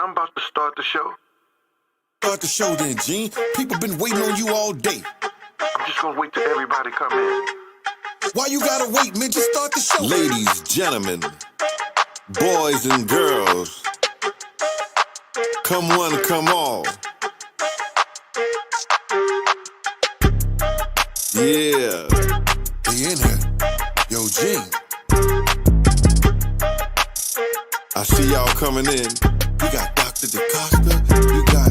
Yeah, I'm about to start the show. Start the show then, Gene. People been waiting on you all day. I'm just gonna wait till everybody come in. Why you gotta wait, man? Just start the show. Ladies, gentlemen, boys and girls, come one, come all. Yeah. They in here. Yo, Gene. I see y'all coming in. You got Dr. DeCosta. You got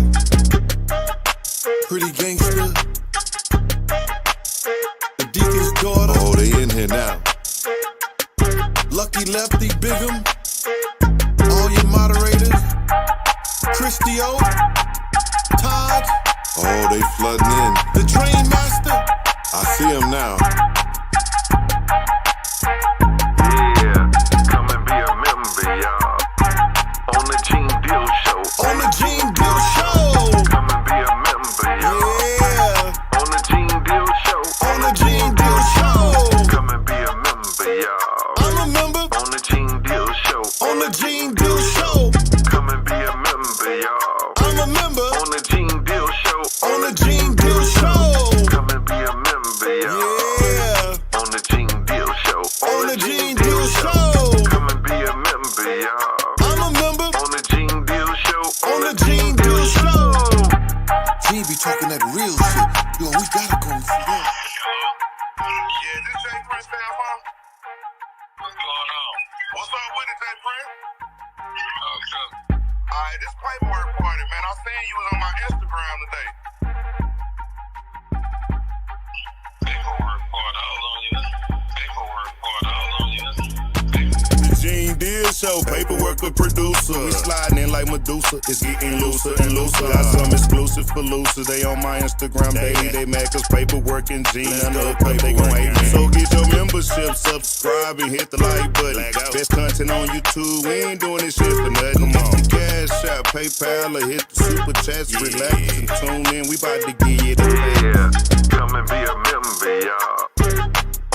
Pretty Gangster. The Deacon's daughter. Oh, they in here now. Lucky Lefty, Bigum. All your moderators. Christy O. Todd. Oh, they flooding in. The Train Master. I see him now. Yeah, come and be a member, y'all. On the GeneDealShow. On the GeneDealShow. Come and be a member, y'all. Yeah. On the GeneDealShow. On the GeneDealShow. Come and be a member, y'all. I'm a member. On the GeneDealShow. On the GeneDealShow. Come and be a member, y'all. I'm a member. On the GeneDealShow. On the GeneDealShow. Come and be a member, y'all. Yeah. On the GeneDealShow. On the GeneDealShow. Come and be a member, y'all. I'm a member. On the GeneDealShow. On the GeneDealShow. Gene be talking that real shit. Yo, we gotta go and see that. Yeah, this Jay Prince down, huh? What's going on? What's up with it, Jay Prince? Alright, this paperwork party, man. I seen you was on my Instagram today. Paperwork party, all on you. Paperwork party, all on you. GeneDealShow, paperwork a producer. We sliding in like Medusa. It's getting looser and looser. Got some exclusive for losers. They on my Instagram daily. They mad cause paperwork and Gene under they gon' hate me. So get your membership, subscribe and hit the like button. Best content on YouTube. We ain't doing this shit for nothing. Come on. Cash App, PayPal, or hit the super chats. Relax and tune in. We about to give you the Yeah, come and be a member, y'all.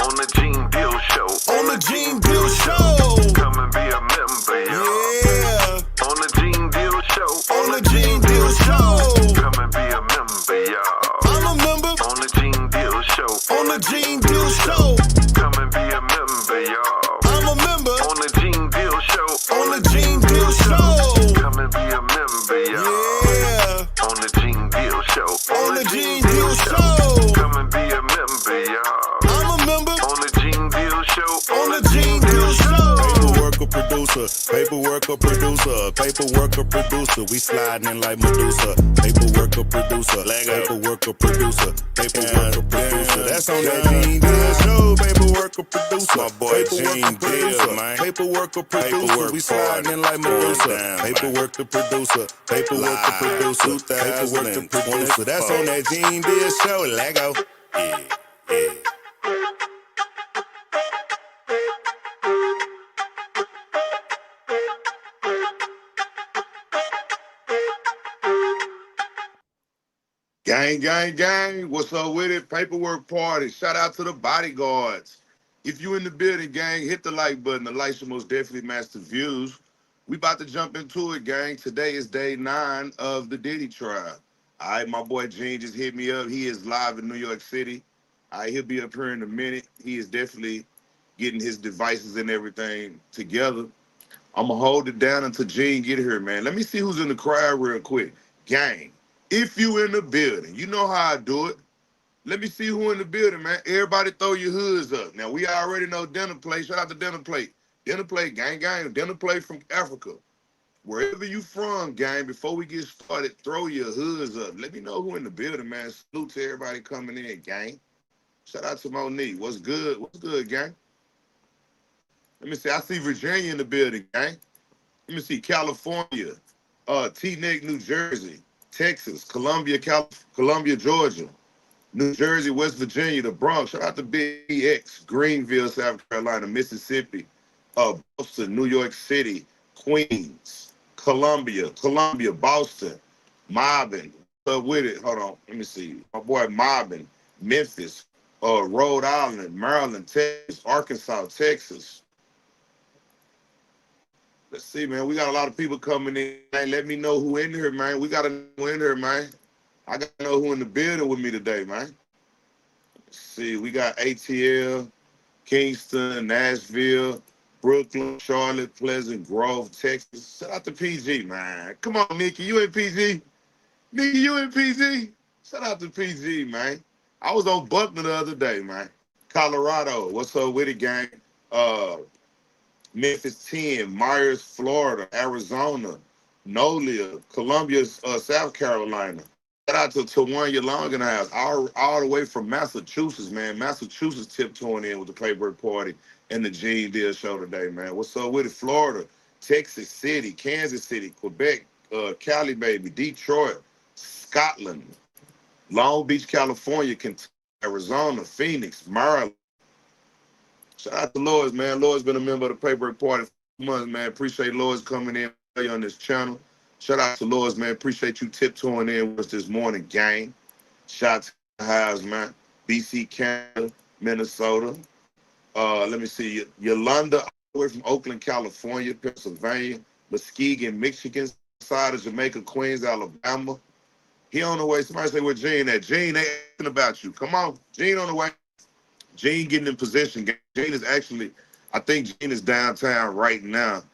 On the GeneDealShow. On the GeneDealShow. Come and be a member, y'all. Yeah. On the GeneDealShow. On the GeneDealShow. Come and be a member, y'all. I'm a member. On the GeneDealShow. On the GeneDealShow. Come and be a member, y'all. I'm a member. On the GeneDealShow. On the GeneDealShow. Come and be a member, y'all. Yeah. On the GeneDealShow. On the GeneDealShow. Come and be a member, y'all. I'm a member. On the GeneDealShow. On the GeneDealShow. paperwork a producer, paperwork a producer, paperwork a producer. We sliding in like Medusa. Paperwork a producer, paperwork a producer, paperwork a producer. That's on that GeneDealShow. Paperwork a producer, my boy GeneDeal, man. Paperwork a producer. We sliding in like Medusa. Paperwork the producer, paperwork the producer, paperwork the producer. That's on that GeneDealShow. Lego. Yeah, yeah. Gang, gang, gang. What's up with it? Paperwork party. Shout out to the bodyguards. If you in the building, gang, hit the like button. The likes will most definitely match the views. We about to jump into it, gang. Today is day 9 of the Diddy trial. All right, my boy Gene just hit me up. He is live in New York City. All right, he'll be up here in a minute. He is definitely getting his devices and everything together. I'm going to hold it down until Gene get here, man. Let me see who's in the crowd real quick. Gang. If you in the building, you know how I do it. Let me see who in the building, man. Everybody throw your hoods up. Now, we already know Dinner Plate. Shout out to Dinner Plate. Dinner Plate, gang, gang. Dinner Plate from Africa. Wherever you from, gang, before we get started, throw your hoods up. Let me know who in the building, man. Salute to everybody coming in, gang. Shout out to Monique. What's good? What's good, gang? Let me see. I see Virginia in the building, gang. Let me see. California. Teaneck, New Jersey. Texas, Columbia, Georgia, New Jersey, West Virginia, the Bronx. Shout out to Big X, Greenville, South Carolina, Mississippi, Boston, New York City, Queens, Columbia, Boston, Marvin. What's up with it? Hold on, let me see. My boy Marvin, Memphis, Rhode Island, Maryland, Texas, Arkansas, Texas. Let's see, man. We got a lot of people coming in. Man, let me know who in here, man. We got to know who in here, man. I got to know who in the building with me today, man. Let's see, we got ATL, Kingston, Nashville, Brooklyn, Charlotte, Pleasant Grove, Texas. Shout out to PG, man. Come on, Nikki. You in PG? Nikki, you in PG? Shout out to PG, man. I was on Buckner the other day, man. Colorado. What's up with it, gang? Memphis 10, Myers, Florida, Arizona, Nolia, Columbia, South Carolina. Shout out to Tawanya Long in the house, all the way from Massachusetts, man. Massachusetts tiptoeing in with the Playboy Party and the GeneDealShow today, man. What's up with it? Florida, Texas City, Kansas City, Quebec, Cali, baby, Detroit, Scotland, Long Beach, California, Kentucky, Arizona, Phoenix, Maryland. Shout out to Lloyd's, man. Lloyd's been a member of the Playboy Party for months, man. Appreciate Lloyd's coming in on this channel. Shout out to Lloyd's, man. Appreciate you tiptoeing in with us this morning, gang. Shout out to the house, man. BC, Canada, Minnesota. Let me see. Yolanda, all the way from Oakland, California, Pennsylvania, Muskegon, Michigan, side of Jamaica, Queens, Alabama. He on the way. Somebody say, where Gene at? Gene, they asking about you. Come on. Gene on the way. Gene getting in position. Gene is actually, I think Gene is downtown right now,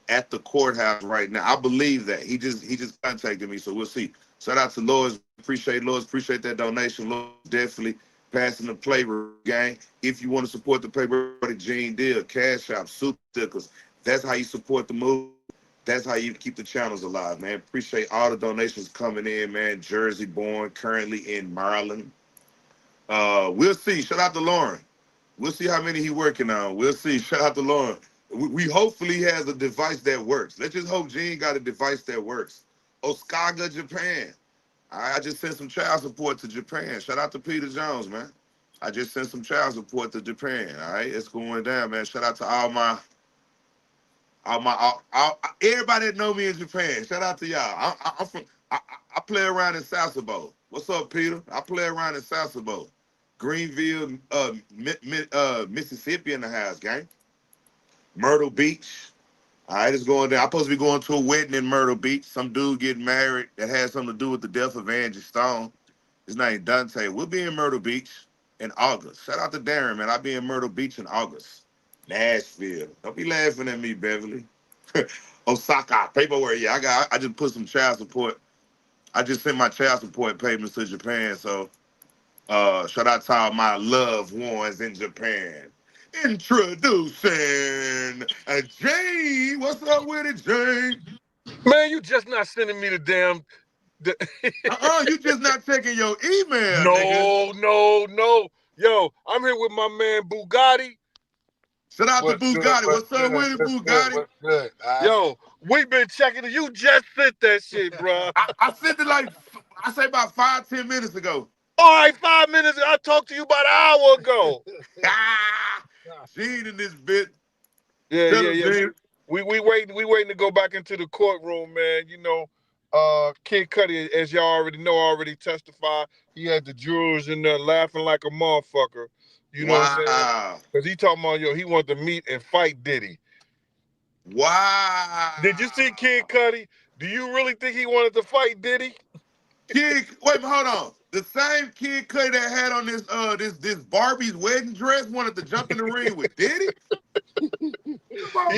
at the courthouse right now. I believe that. He just contacted me, so we'll see. Shout out to Lloyd's. Appreciate Lloyd's. Appreciate that donation. Lloyd's definitely passing the Playboy gang. If you want to support the Playboy, Gene Deal, Cash App, Super Stickers. That's how you support the move. That's how you keep the channels alive, man. Appreciate all the donations coming in, man. Jersey born, currently in Maryland. We'll see. Shout out to Lauren. We'll see how many he working on. We'll see. Shout out to Lauren. We hopefully has a device that works. Let's just hope Gene got a device that works. Osaka, Japan. I just sent some child support to Japan. Shout out to Peter Jones, man. I just sent some child support to Japan. All right, it's going down, man. Shout out to all everybody that know me in Japan. Shout out to y'all. I'm from. I play around in Sasebo. What's up, Peter? I play around in Sasebo. Greenville, Mississippi in the house, gang. Myrtle Beach. All right, it's going down. I'm supposed to be going to a wedding in Myrtle Beach. Some dude getting married that has something to do with the death of Angie Stone. His name Dante. We'll be in Myrtle Beach in August. Shout out to Darren, man. I'll be in Myrtle Beach in August. Nashville. Don't be laughing at me, Beverly. Osaka. Paperwork. Yeah, I just put some child support. I just sent my child support payments to Japan, so shout out to all my loved ones in Japan. Introducing Jane. What's up with it, Jane? Man, you just not sending me the damn. You just not checking your email, No, nigga. no. Yo, I'm here with my man Bugatti. Shout out to Bugatti. What's up with it, Bugatti? What's good? Yo, we been checking it. You just sent that shit, bro. I sent it like, I say about 5-10 minutes ago. All right, 5 minutes. I talked to you about an hour ago. Gene in this bit. Yeah. We waiting to go back into the courtroom, man. You know, Kid Cudi, as y'all already know, already testified. He had the jurors in there laughing like a motherfucker. You know what I'm saying? Because he talking about, he wanted to meet and fight Diddy. Wow. Did you see Kid Cudi? Do you really think he wanted to fight Diddy? Wait, hold on. The same Kid Cudi that had on this Barbie's wedding dress wanted to jump in the ring with Diddy? Come on,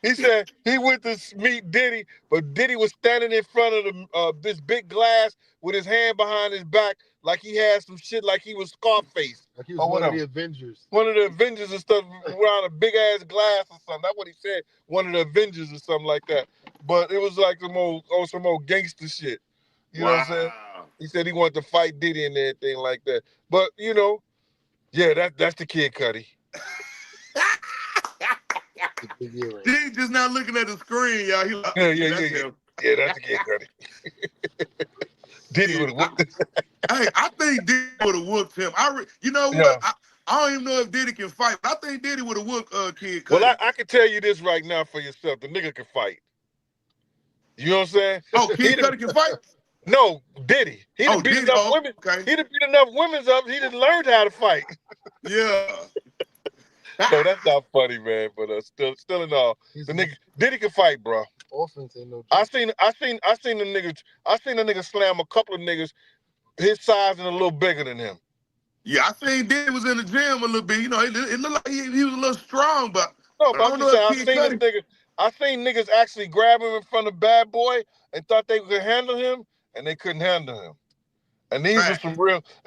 he said he went to meet Diddy, but Diddy was standing in front of this big glass with his hand behind his back, like he had some shit, like he was Scarface. Like he was one of the Avengers. One of the Avengers and stuff around a big ass glass or something. That's what he said. One of the Avengers or something like that. But it was like some old gangster shit. You know what I'm saying? He said he wanted to fight Diddy and everything like that. But that's the Kid Cudi. He's just not looking at the screen, y'all. He like, Yeah, that's the Kid Cudi. Diddy would have whooped him. Hey, I think Diddy would have whooped him. You know what? Yeah. I don't even know if Diddy can fight, but I think Diddy would have whooped Kid Cudi. Well, I can tell you this right now for yourself. The nigga can fight. You know what I'm saying? Oh, Kid Cudi can fight? No, Diddy. He done beat enough women. Okay. He done beat enough women up. He done learned how to fight. Yeah. No, that's not funny, man. But still in all, the nigga Diddy can fight, bro. Offense ain't no. I seen the nigga. I seen the nigga slam a couple of niggas his size and a little bigger than him. Yeah, I seen Diddy was in the gym a little bit. You know, it looked like he was a little strong, but No, I but I'm don't just know if saying, Kid Cudi. I seen niggas actually grab him in front of Bad Boy and thought they could handle him, and they couldn't handle him. And these Right.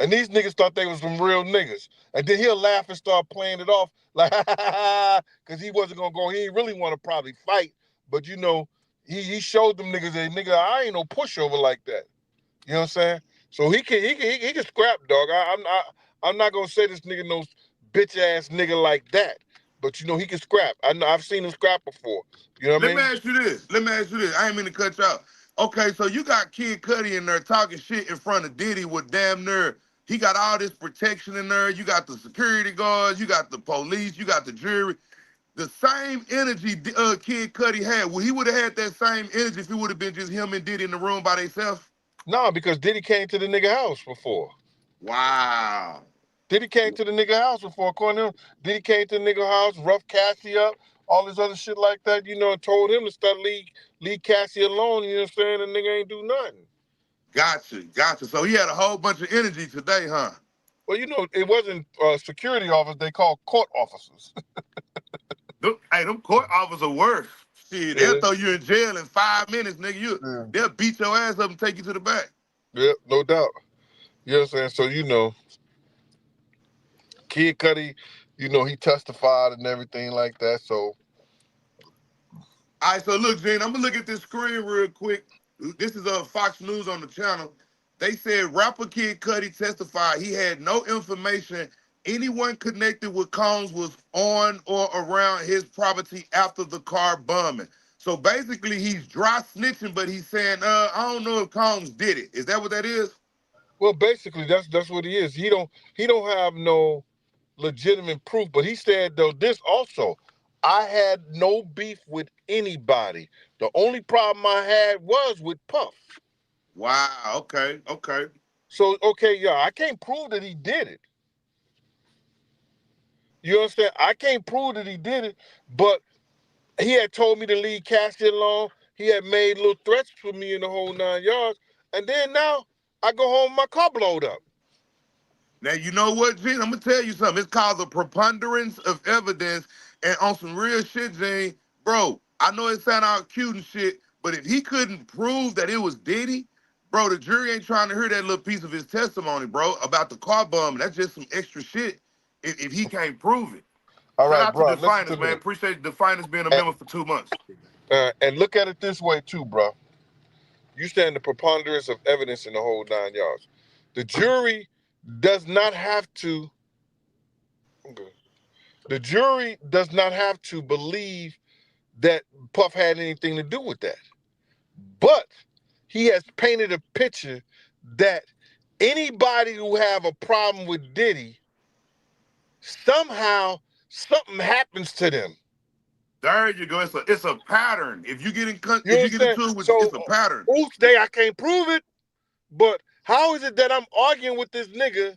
these niggas thought they was some real niggas. And then he'll laugh and start playing it off like, because he wasn't gonna go. He didn't really want to probably fight, but you know, he showed them niggas that nigga, I ain't no pushover like that. You know what I'm saying? So he can scrap, dog. I'm not gonna say this nigga no bitch ass nigga like that. But you know he can scrap. I've seen him scrap before. You know what I Let mean? me ask you this. I ain't mean to cut you out. Okay, so you got Kid Cudi in there talking shit in front of Diddy with damn near, he got all this protection in there. You got the security guards, you got the police, you got the jury. The same energy Kid Cudi had, well, he would have had that same energy if it would have been just him and Diddy in the room by themselves. Nah, because Diddy came to the nigga house before. Wow. Diddy came to the nigga house before, according to him. Diddy came to the nigga house, rough Cassie up, all this other shit like that, you know, and told him to start leave Cassie alone, you know what I'm saying? The nigga ain't do nothing. Gotcha. So he had a whole bunch of energy today, huh? Well, you know, it wasn't security officers, they called court officers. Them court officers are worse. Shit, they'll throw you in jail in 5 minutes, nigga. They'll beat your ass up and take you to the back. Yeah, no doubt. You know what I'm saying? So, you know, Kid Cudi, you know, he testified and everything like that, so. All right, so look, Gene, I'm gonna look at this screen real quick. This is Fox News on the channel. They said rapper Kid Cudi testified he had no information anyone connected with Combs was on or around his property after the car bombing. So basically, he's dry snitching, but he's saying, I don't know if Combs did it. Is that what that is? Well, basically, that's what he is. He don't have no legitimate proof, but he said though this also. I had no beef with anybody. The only problem I had was with Puff. Wow. Okay. So okay, yeah, I can't prove that he did it. You understand? I can't prove that he did it, but he had told me to leave Cassie alone. He had made little threats for me in the whole 9 yards. And then now I go home, my car blowed up. Now, you know what, Gene? I'm going to tell you something. It's called the preponderance of evidence. And on some real shit, Gene, bro, I know it sound out cute and shit, but if he couldn't prove that it was Diddy, bro, the jury ain't trying to hear that little piece of his testimony, bro, about the car bomb. That's just some extra shit if he can't prove it. All Shout right, out bro, to listen to Definers, man. me. Appreciate Definers being a member for 2 months. And look at it this way too, bro. You stand the preponderance of evidence in the whole 9 yards. The jury does not have to. The jury does not have to believe that Puff had anything to do with that. But he has painted a picture that anybody who have a problem with Diddy, somehow something happens to them. There you go. It's a pattern. If you get into it with, So, it's a pattern. Oops, day I can't prove it, but how is it that I'm arguing with this nigga?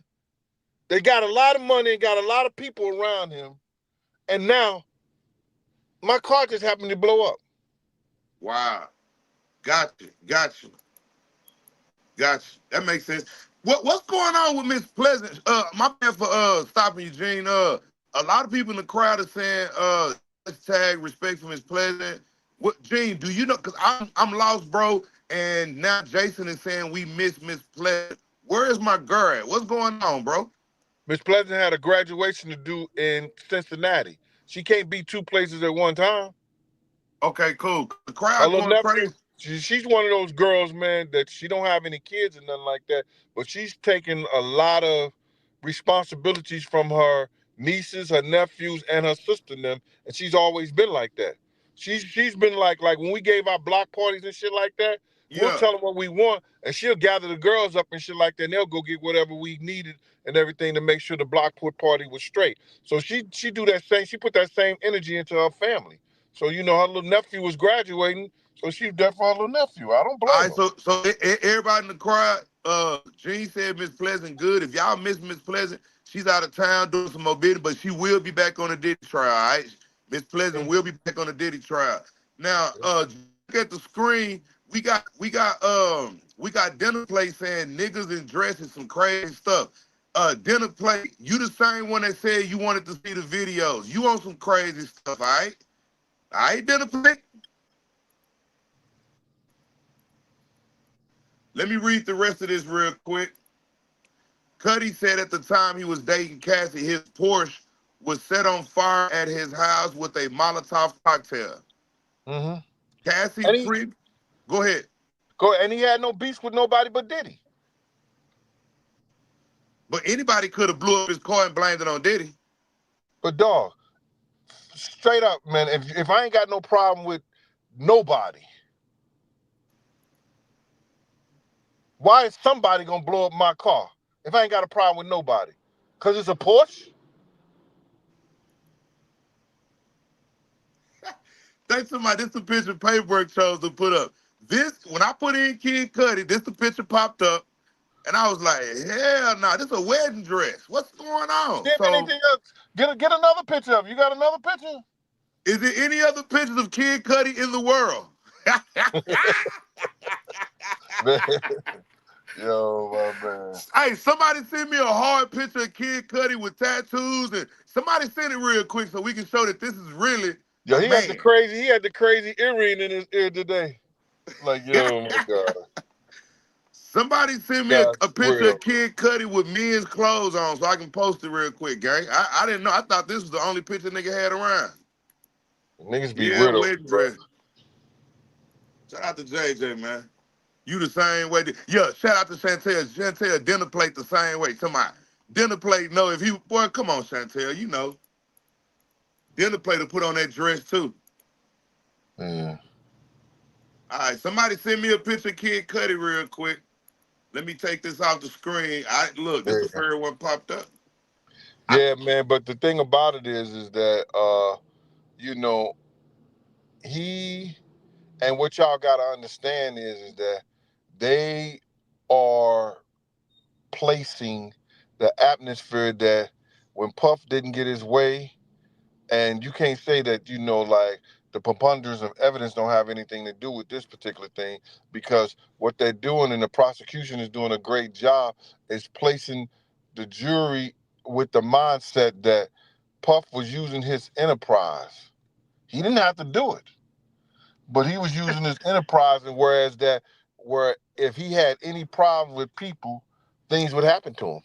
They got a lot of money and got a lot of people around him, and now my car just happened to blow up. Wow. Gotcha. That makes sense. What's going on with Miss Pleasant? My bad for stopping you, Gene. A lot of people in the crowd are saying hashtag respect for Miss Pleasant. What, Gene, do you know? Because I'm lost, bro. And now Jason is saying we miss Miss Pleasant. Where is my girl at? What's going on, bro? Miss Pleasant had a graduation to do in Cincinnati. She can't be two places at one time. Okay, cool. The crowd going crazy. She's one of those girls, man, that she don't have any kids or nothing like that, but she's taking a lot of responsibilities from her nieces, her nephews, and her sister and them, and she's always been like that. She's been like when we gave our block parties and shit like that, we'll tell her what we want, and she'll gather the girls up and shit like that, and they'll go get whatever we needed and everything to make sure the block party was straight. So she do that same, she put that same energy into her family. So, you know, her little nephew was graduating, so she's there for her little nephew. I don't blame her. So everybody in the crowd, Gene said Miss Pleasant good. If y'all miss Miss Pleasant, She's out of town doing some more business, but she will be back on the Diddy trial, all right? Miss Pleasant will be back on the Diddy trial. Now, look at the screen. We got Dinner Plate saying niggas in dresses, some crazy stuff. Dinner Plate, you the same one that said you wanted to see the videos. You on some crazy stuff, all right? All right, Dinner Plate? Let me read the rest of this real quick. Cudi said at the time he was dating Cassie, his Porsche was set on fire at his house with a Molotov cocktail. Mm-hmm. Cassie, go ahead. And he had no beef with nobody but Diddy. But anybody could have blew up his car and blamed it on Diddy. But dog, straight up, man, if I ain't got no problem with nobody, why is somebody gonna blow up my car if I ain't got a problem with nobody? Because it's a Porsche? Thanks to this the picture paperwork chose to put up. This, when I put in Kid Cudi, this the picture popped up, and I was like, hell no, this is a wedding dress. What's going on? If anything else, get another picture of it. You got another picture? Is there any other pictures of Kid Cudi in the world? Yo, my man. Hey, somebody send me a hard picture of Kid Cudi with tattoos, and somebody send it real quick so we can show that this is really Yo, a he man. had the crazy earring in his ear today. Like, yo, my God. Somebody send me a picture of Kid Cudi with men's clothes on so I can post it real quick, gang. I didn't know. I thought this was the only picture nigga had around. Niggas be weirdo. Wedding dress. Shout out to JJ, man. You the same way. Yeah, shout out to Chantel. Chantel, Dinner Plate the same way. Come on. Dinner Plate, no, if he, boy, come on, Chantel, you know. Dinner Plate to put on that dress, too. Yeah. All right, somebody send me a picture of Kid Cudi real quick. Let me take this off the screen. Look, this is the first one popped up. Yeah, man, but the thing about it is that, you know, he, and what y'all got to understand is that they are placing the atmosphere that when Puff didn't get his way, and you can't say that, you know, like the preponderance of evidence don't have anything to do with this particular thing, because what they're doing, and the prosecution is doing a great job, is placing the jury with the mindset that Puff was using his enterprise. He didn't have to do it, but he was using his enterprise, and where if he had any problem with people, things would happen to him.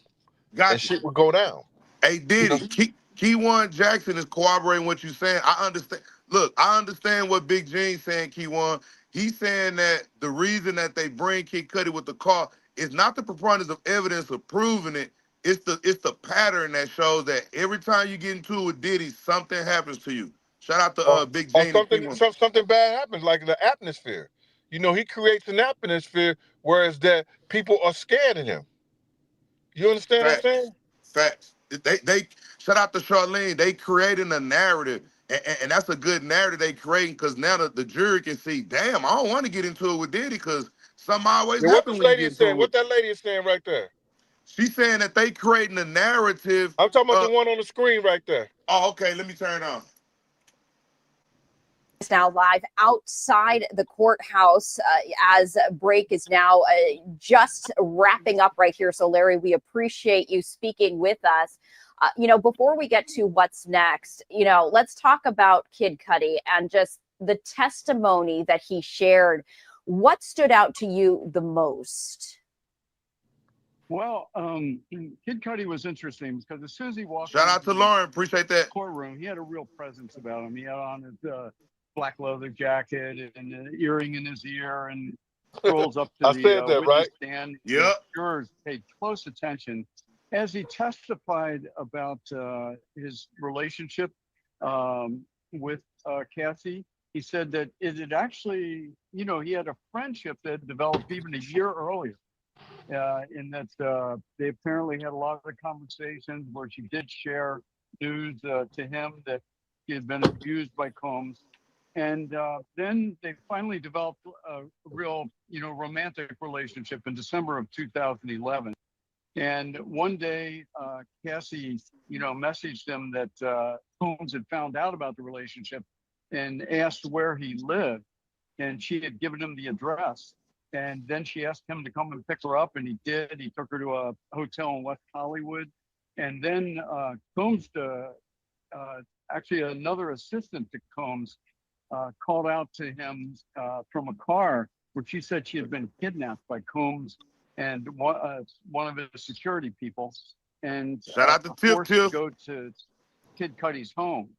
And shit would go down. Hey, Diddy, Keywan Jackson is corroborating what you're saying. I understand. Look, I understand what Big Gene's saying, Keywan. He's saying that the reason that they bring Kid Cudi with the car is not the preponderance of evidence of proving it. It's the pattern that shows that every time you get into it with Diddy, something happens to you. Shout out to Big Gene. Something bad happens, like the atmosphere. You know, he creates an atmosphere whereas that people are scared of him. You understand what I'm saying? Facts. They shout out to Charlene. They creating a narrative, and that's a good narrative they creating, because now the jury can see. Damn, I don't want to get into it with Diddy because something always happens when you get into it. What that lady is saying right there? She's saying that they creating a narrative. I'm talking about the one on the screen right there. Oh, okay. Let me turn it on. Is now live outside the courthouse as break is now just wrapping up right here. So, Larry, we appreciate you speaking with us. You know, before we get to what's next, you know, let's talk about Kid Cudi and just the testimony that he shared. What stood out to you the most? Well, Kid Cudi was interesting because as soon as he walked Shout out to Lauren, appreciate that. Courtroom, he had a real presence about him. He had on his black leather jacket and an earring in his ear, and rolls up to the witness stand. Yeah. Jurors paid close attention as he testified about his relationship with Cassie. He said that it had actually, you know, he had a friendship that developed even a year earlier. In that they apparently had a lot of conversations where she did share news to him that he had been abused by Combs. And then they finally developed a real, you know, romantic relationship in December of 2011. And one day, Cassie, messaged him that Combs had found out about the relationship and asked where he lived. And she had given him the address. And then she asked him to come and pick her up, and he did. He took her to a hotel in West Hollywood. And then Combs, actually another assistant to Combs, called out to him from a car where she said she had been kidnapped by Combs and one of his security people, and Shout out to forced to Tip. go to Kid Cudi's home.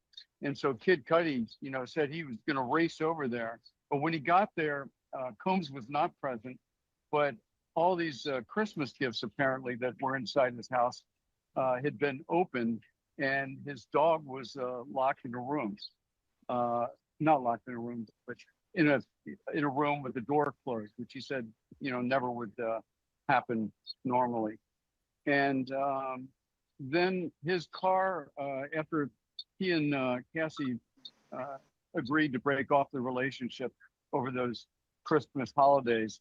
And so Kid Cudi, said he was going to race over there. But when he got there, Combs was not present. But all these Christmas gifts, apparently, that were inside his house had been opened, and his dog was locked in a room. Not locked in a room, but in a room with the door closed, which he said, never would happen normally. And then his car, after he and Cassie agreed to break off the relationship over those Christmas holidays,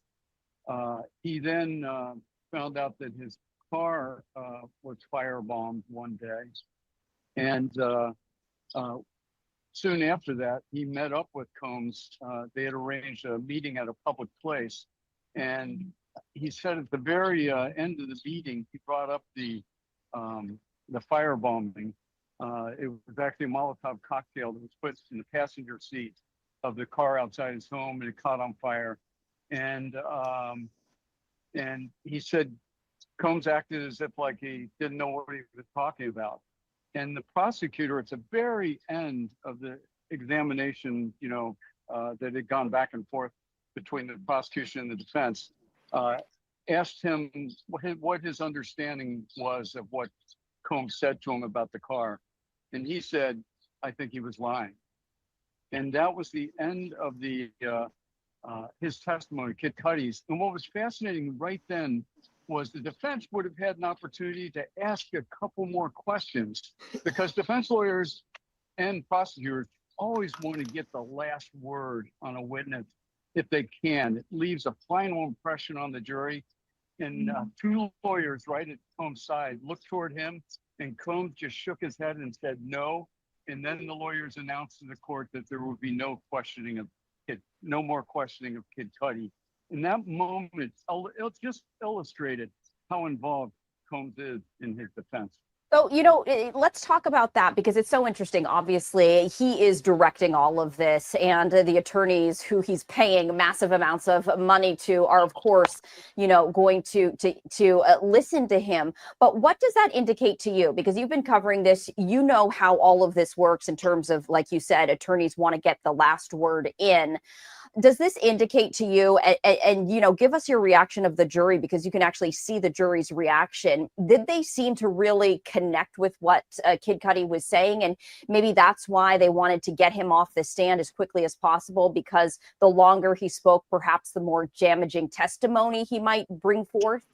he then found out that his car was firebombed one day. And soon after that, he met up with Combs. They had arranged a meeting at a public place. And he said at the very end of the meeting, he brought up the firebombing. It was actually a Molotov cocktail that was put in the passenger seat of the car outside his home, and it caught on fire. And he said Combs acted as if like he didn't know what he was talking about. And the prosecutor, at the very end of the examination, that had gone back and forth between the prosecution and the defense, asked him what his understanding was of what Combs said to him about the car. And he said, I think he was lying. And that was the end of his testimony, Kid Cudi's. And what was fascinating right then was the defense would have had an opportunity to ask a couple more questions, because defense lawyers and prosecutors always want to get the last word on a witness if they can. It leaves a final impression on the jury. And two lawyers right at Combs' side looked toward him, and Combs just shook his head and said no. And then the lawyers announced to the court that there would be no more questioning of Kid Cudi. In that moment, it just illustrated how involved Combs is in his defense. So, let's talk about that, because it's so interesting. Obviously, he is directing all of this, and the attorneys who he's paying massive amounts of money to are, of course, going to listen to him. But what does that indicate to you? Because you've been covering this, how all of this works in terms of, like you said, attorneys want to get the last word in. Does this indicate to you, and give us your reaction of the jury, because you can actually see the jury's reaction? Did they seem to really connect with what Kid Cudi was saying? And maybe that's why they wanted to get him off the stand as quickly as possible, because the longer he spoke, perhaps the more damaging testimony he might bring forth?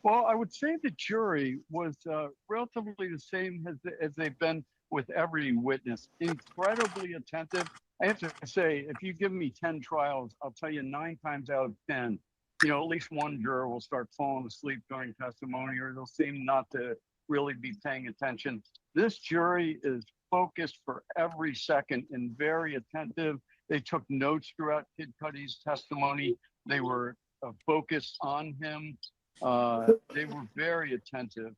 Well, I would say the jury was relatively the same as they've been with every witness, incredibly attentive. I have to say, if you give me 10 trials, I'll tell you 9 times out of 10, at least one juror will start falling asleep during testimony, or they'll seem not to really be paying attention. This jury is focused for every second and very attentive. They took notes throughout Kid Cudi's testimony. They were focused on him. They were very attentive.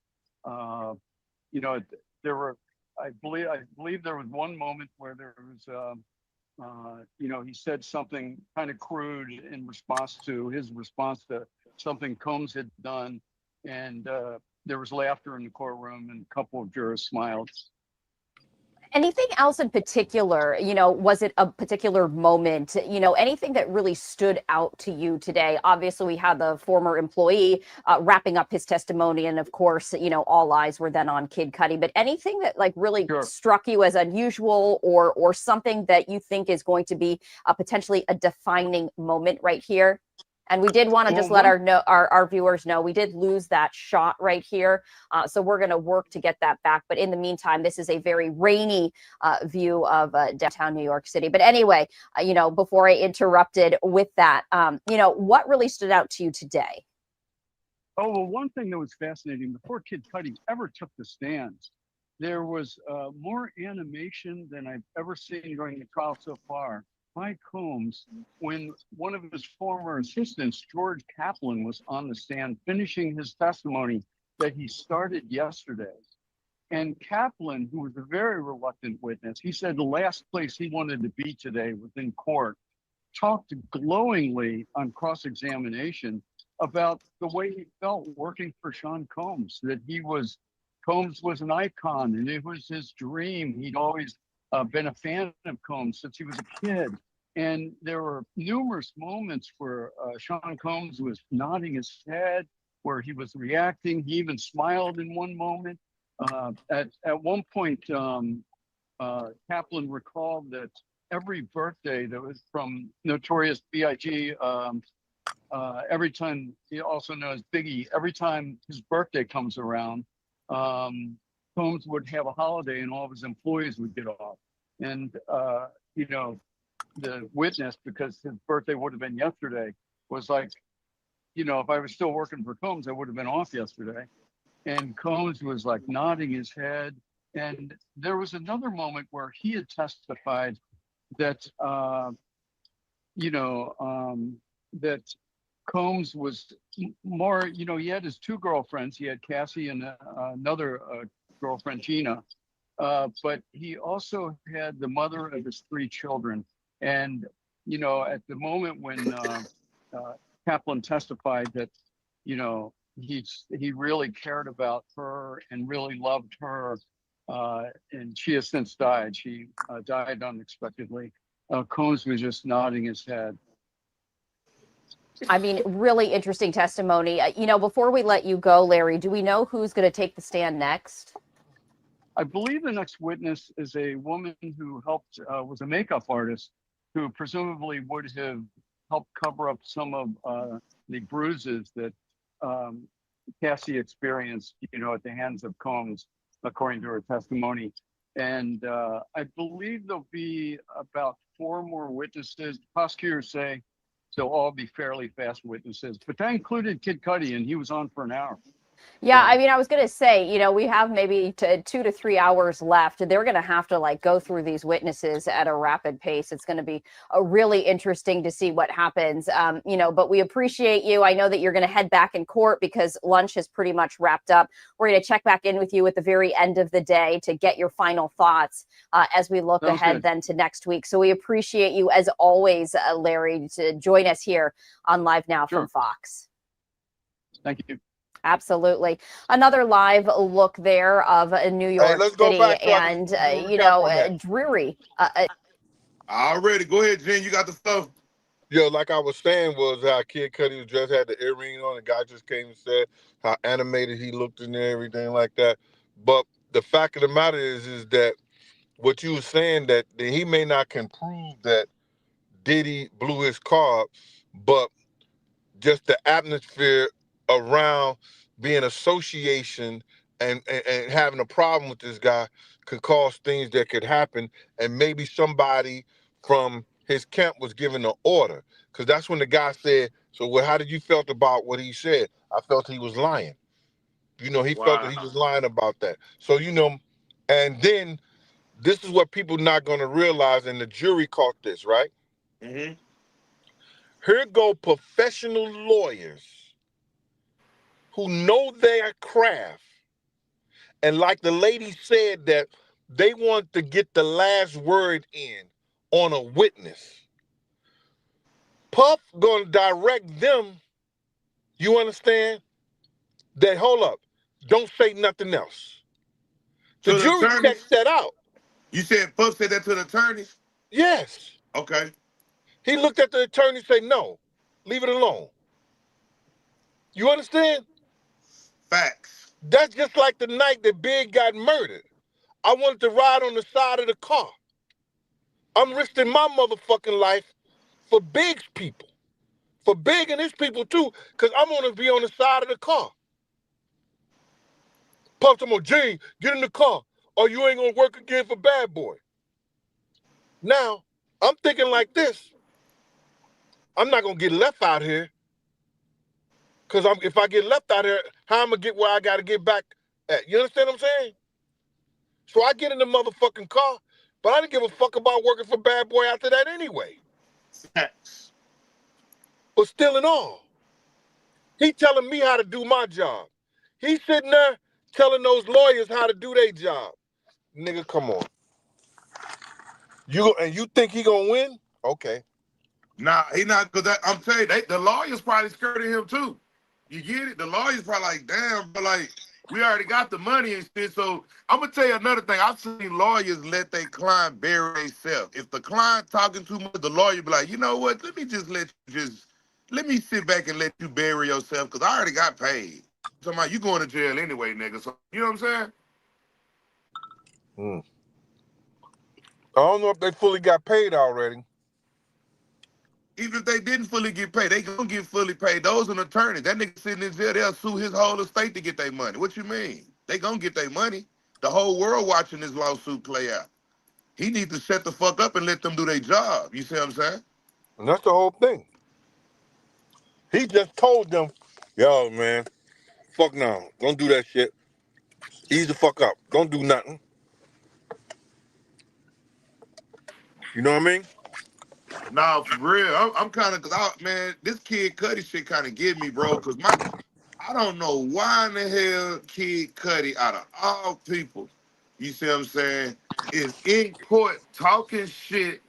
There were, I believe there was one moment where there was, he said something kind of crude in response to something Combs had done. And there was laughter in the courtroom, and a couple of jurors smiled. Anything else in particular, was it a particular moment, anything that really stood out to you today? Obviously, we had the former employee wrapping up his testimony, and of course, all eyes were then on Kid Cudi. But anything that really struck you as unusual, or something that you think is going to be potentially a defining moment right here? And we did want to just let our viewers know we did lose that shot right here. So we're going to work to get that back. But in the meantime, this is a very rainy view of downtown New York City. But anyway, before I interrupted with that, what really stood out to you today? Oh, well, one thing that was fascinating, before Kid Cudi ever took the stands, there was more animation than I've ever seen during the trial so far by Combs when one of his former assistants, George Kaplan, was on the stand finishing his testimony that he started yesterday. And Kaplan, who was a very reluctant witness, he said the last place he wanted to be today was in court, talked glowingly on cross-examination about the way he felt working for Sean Combs, that Combs was an icon and it was his dream. He'd always been a fan of Combs since he was a kid. And there were numerous moments where Sean Combs was nodding his head, where he was reacting. He even smiled in one moment. At one point, Kaplan recalled that every birthday that was from Notorious B.I.G., every time, he also knows Biggie, every time his birthday comes around, Combs would have a holiday and all of his employees would get off. And, the witness, because his birthday would have been yesterday, was like, if I was still working for Combs, I would have been off yesterday. And Combs was like nodding his head. And there was another moment where he had testified that, that Combs was more, he had his two girlfriends. He had Cassie and another girlfriend, Gina. But he also had the mother of his three children. And, at the moment when Kaplan testified that, he really cared about her and really loved her, and she has since died. She died unexpectedly. Combs was just nodding his head. I mean, really interesting testimony. Before we let you go, Larry, do we know who's going to take the stand next? I believe the next witness is a woman who was a makeup artist who presumably would have helped cover up some of the bruises that Cassie experienced, at the hands of Combs, according to her testimony. And I believe there'll be about 4 more witnesses. Prosecutors say they'll all be fairly fast witnesses, but that included Kid Cudi, and he was on for an hour. Yeah, I mean, I was going to say, we have maybe 2 to 3 hours left. They're going to have to go through these witnesses at a rapid pace. It's going to be really interesting to see what happens. But we appreciate you. I know that you're going to head back in court because lunch has pretty much wrapped up. We're going to check back in with you at the very end of the day to get your final thoughts as we look ahead then to next week. So we appreciate you as always, Larry, to join us here on Live Now from Fox. Thank you. Absolutely. Another live look there of New York City and, dreary. Already. Go ahead, Jen. You got the stuff. Yo, like I was saying, was how Kid Cudi just had the earring on. The guy just came and said how animated he looked in there, everything like that. But the fact of the matter is that what you were saying, that he may not can prove that Diddy blew his car up, but just the atmosphere around being association and having a problem with this guy could cause things that could happen, and maybe somebody from his camp was given an order, because that's when the guy said, so well, how did you felt about what he said? I felt he was lying. He felt that he was lying about that. So, and then this is what people not going to realize, and the jury caught this, right? Mm-hmm. Here go professional lawyers who know their craft. And like the lady said, that they want to get the last word in on a witness. Puff gonna direct them, you understand? That, hold up, don't say nothing else. The jury checked that out. You said Puff said that to the attorneys? Yes. Okay. He looked at the attorney and said, no, leave it alone. You understand? Facts. That's just like the night that Big got murdered. I wanted to ride on the side of the car. I'm risking my motherfucking life for Big's people. For Big and his people too, because I'm gonna be on the side of the car. Puff to my Gene, get in the car, or you ain't gonna work again for Bad Boy. Now, I'm thinking like this. I'm not gonna get left out here. Cause if I get left out here, how I'm gonna get where I gotta get back at? You understand what I'm saying? So I get in the motherfucking car, but I didn't give a fuck about working for Bad Boy after that anyway. Facts. But still in all, he telling me how to do my job. He sitting there telling those lawyers how to do their job. Nigga, come on. You think he gonna win? Okay. Nah, he not, because I'm telling you, the lawyers probably scared of him too. You get it? The lawyers probably like, damn, but like, we already got the money and shit. So I'm gonna tell you another thing. I've seen lawyers let their client bury themselves. If the client talking too much, the lawyer be like, you know what? Let me sit back and let you bury yourself because I already got paid. So you going to jail anyway, nigga. So you know what I'm saying? I don't know if they fully got paid already. Even if they didn't fully get paid, they gonna get fully paid. Those are attorneys. That nigga sitting in jail, they'll sue his whole estate to get their money. What you mean? They gonna get their money. The whole world watching this lawsuit play out. He needs to shut the fuck up and let them do their job. You see what I'm saying? And that's the whole thing. He just told them, yo, man, fuck no. Don't do that shit. Ease the fuck up. Don't do nothing. You know what I mean? Nah, for real. I'm kind of, man, this Kid Cudi shit kind of get me, bro, because I don't know why in the hell Kid Cudi, out of all people, you see what I'm saying, is in court talking shit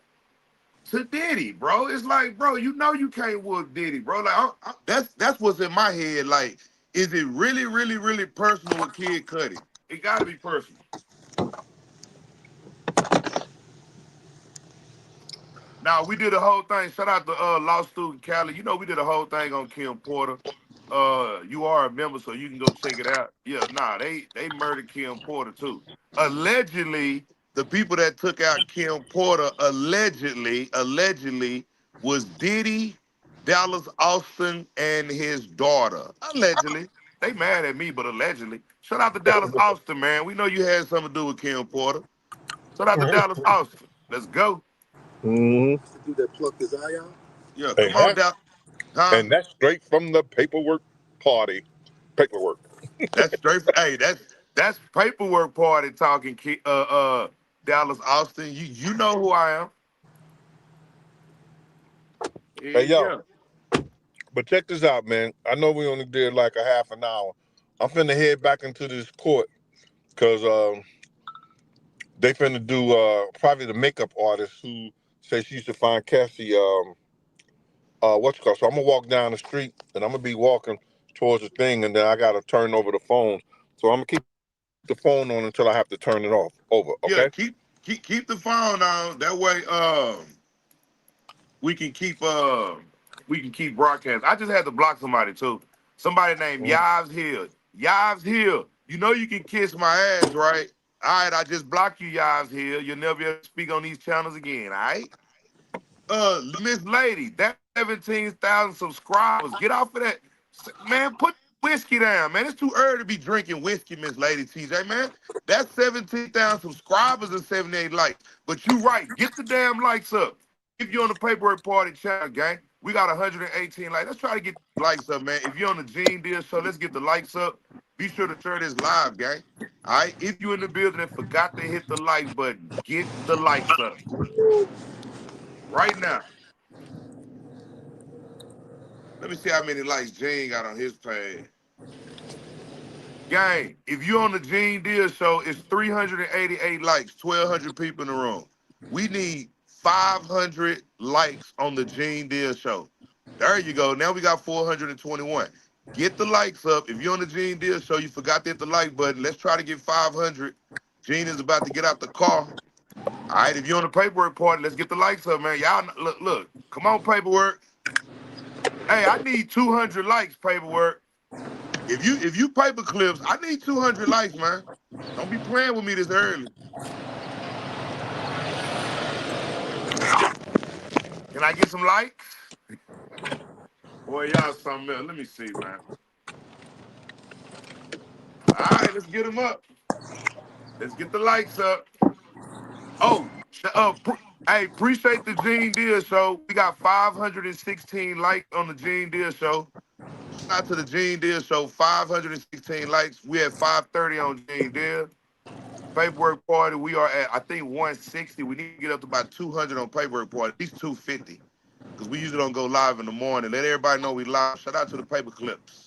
to Diddy, bro. It's like, bro, you know you can't whoop Diddy, bro. Like, that's what's in my head. Like, is it really, really, really personal with Kid Cudi? It got to be personal. Now, we did a whole thing. Shout out to Law Student Cali. You know, we did a whole thing on Kim Porter. You are a member, so you can go check it out. Yeah, nah, they murdered Kim Porter too. Allegedly, the people that took out Kim Porter allegedly was Diddy, Dallas Austin, and his daughter. Allegedly. They mad at me, but allegedly. Shout out to Dallas Austin, man. We know you had something to do with Kim Porter. Shout out to Dallas Austin. Let's go. Mm-hmm. The dude that plucked his eye out? Yeah, come on, Dallas. Huh? And that's straight from the paperwork party. Paperwork. That's straight. Hey, that's paperwork party talking. Dallas Austin. You know who I am. Hey, yo. Yeah. But check this out, man. I know we only did like a half an hour. I'm finna head back into this court because they finna do probably the makeup artist who says she used to find Cassie what's it called. So I'm gonna walk down the street and I'm gonna be walking towards the thing, and then I gotta turn over the phone. So I'm gonna keep the phone on until I have to turn it off over. Okay? Yeah. Keep the phone on. That way, we can keep broadcasting. I just had to block somebody too. Somebody named Yves Hill. Yves Hill. You know you can kiss my ass, right? All right, I just blocked you, Yves Hill. You'll never be able to speak on these channels again, all right? Miss Lady, that 17,000 subscribers. Get off of that. Man, put whiskey down, man. It's too early to be drinking whiskey, Miss Lady TJ, man. That's 17,000 subscribers and 78 likes. But you right. Get the damn likes up. If you're on the Paperwork Party channel, gang, we got 118 likes. Let's try to get likes up, man. If you're on the Gene Deal Show, let's get the likes up. Be sure to share this live, gang. All right? If you're in the building and forgot to hit the like button, get the likes up. Right now. Let me see how many likes Gene got on his page. Gang, if you're on the Gene Deal Show, it's 388 likes, 1,200 people in the room. We need 500 likes on the Gene Deal Show. There you go. Now we got 421. Get the likes up. If you're on the Gene Deal Show, you forgot to hit the like button. Let's try to get 500. Gene is about to get out the car. All right, if you're on the Paperwork Party, let's get the likes up, man. Y'all, look. Come on, Paperwork. Hey, I need 200 likes, Paperwork. If you paper clips, I need 200 likes, man. Don't be playing with me this early. Can I get some likes? Boy, y'all something else. Let me see, man. All right, let's get them up. Let's get the likes up. Oh, hey, appreciate the Gene Deal Show. We got 516 likes on the Gene Deal Show. Shout out to the Gene Deal Show, 516 likes. We at 530 on Gene Deal. Paperwork Party, we are at, I think, 160. We need to get up to about 200 on Paperwork Party, at least 250. Because we usually don't go live in the morning. Let everybody know we live. Shout out to the Paper Clips.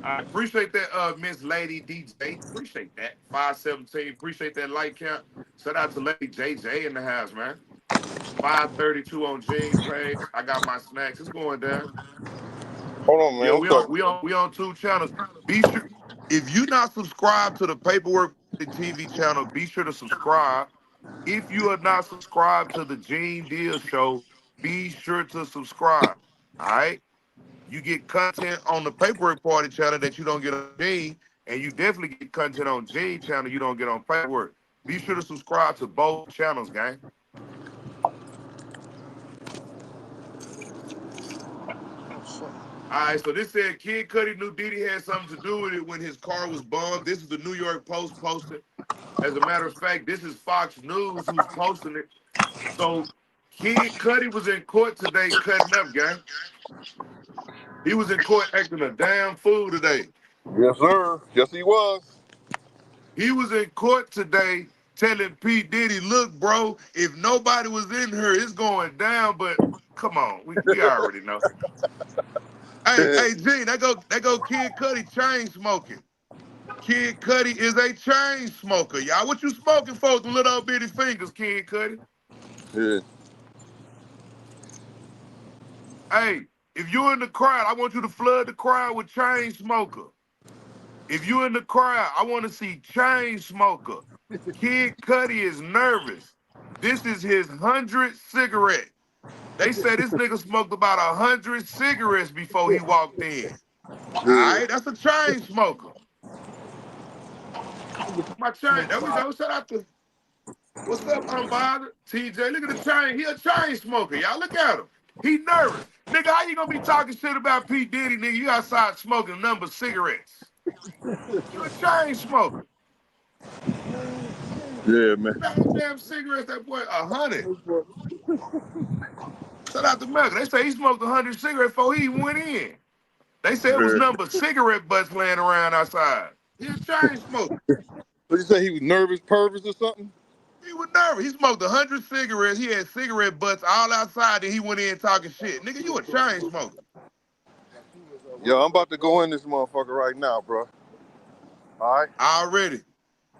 I appreciate that, Miss Lady DJ. Appreciate that. 517. Appreciate that like count. Shout out to Lady JJ in the house, man. 532 on Gene's page. I got my snacks. It's going down. Hold on, man. Yeah, I'm sorry. we on 2 channels. Be sure if you not subscribed to the Paperwork TV channel, be sure to subscribe. If you are not subscribed to the Gene Deal Show, be sure to subscribe. All right. You get content on the Paperwork Party channel that you don't get on Gene, and you definitely get content on Gene channel you don't get on Paperwork. Be sure to subscribe to both channels, gang. All right, so this said Kid Cudi knew Diddy had something to do with it when his car was bombed. This is the New York Post posted. As a matter of fact, this is Fox News who's posting it. So Kid Cudi was in court today cutting up, gang. He was in court acting a damn fool today. Yes, sir. Yes, he was. He was in court today telling P. Diddy, look, bro, if nobody was in here, it's going down. But come on, we already know. Hey, Gene, that go Kid Cudi chain smoking. Kid Cudi is a chain smoker, y'all. What you smoking for with little old bitty fingers, Kid Cudi? Yeah. Hey, if you're in the crowd, I want you to flood the crowd with chain smoker. If you're in the crowd, I want to see chain smoker. Kid Cudi is nervous. This is his 100th cigarette. They say this nigga smoked about 100 cigarettes before he walked in. All right, that's a chain smoker. My chain, there we go. Shout out to, what's up, Unbothered? TJ, look at the chain. He a chain smoker, y'all. Look at him. He nervous. Nigga, how you gonna be talking shit about P. Diddy, nigga? You outside smoking a number of cigarettes. You a chain smoker. Yeah, man. Damn cigarettes, that boy, 100. Shout out to Melka. They say he smoked 100 cigarettes before he even went in. They say it was number of cigarette butts laying around outside. He a chain smoker. So you say he was nervous, pervers or something? He was nervous. He smoked 100 cigarettes. He had cigarette butts all outside, and he went in talking shit. Nigga, you a chain smoker. Yo, I'm about to go in this motherfucker right now, bro. All right. Already.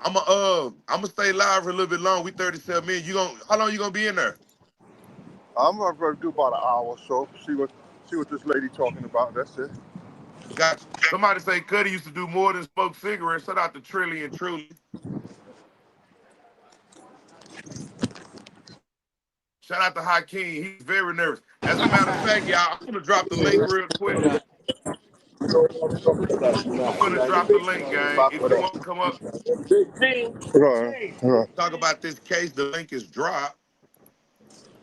I'ma stay live for a little bit long. We 37 minutes. How long you gonna be in there? I'm gonna do about an hour or so. See what this lady talking about. That's it. Gotcha. Somebody say Cudi used to do more than smoke cigarettes. Shout out to Trilly and Truly. Shout out to Hakeem. He's very nervous. As a matter of fact, y'all, I'm gonna drop the link real quick. I'm gonna drop the link, gang. If you want to come up, talk about this case, the link is dropped.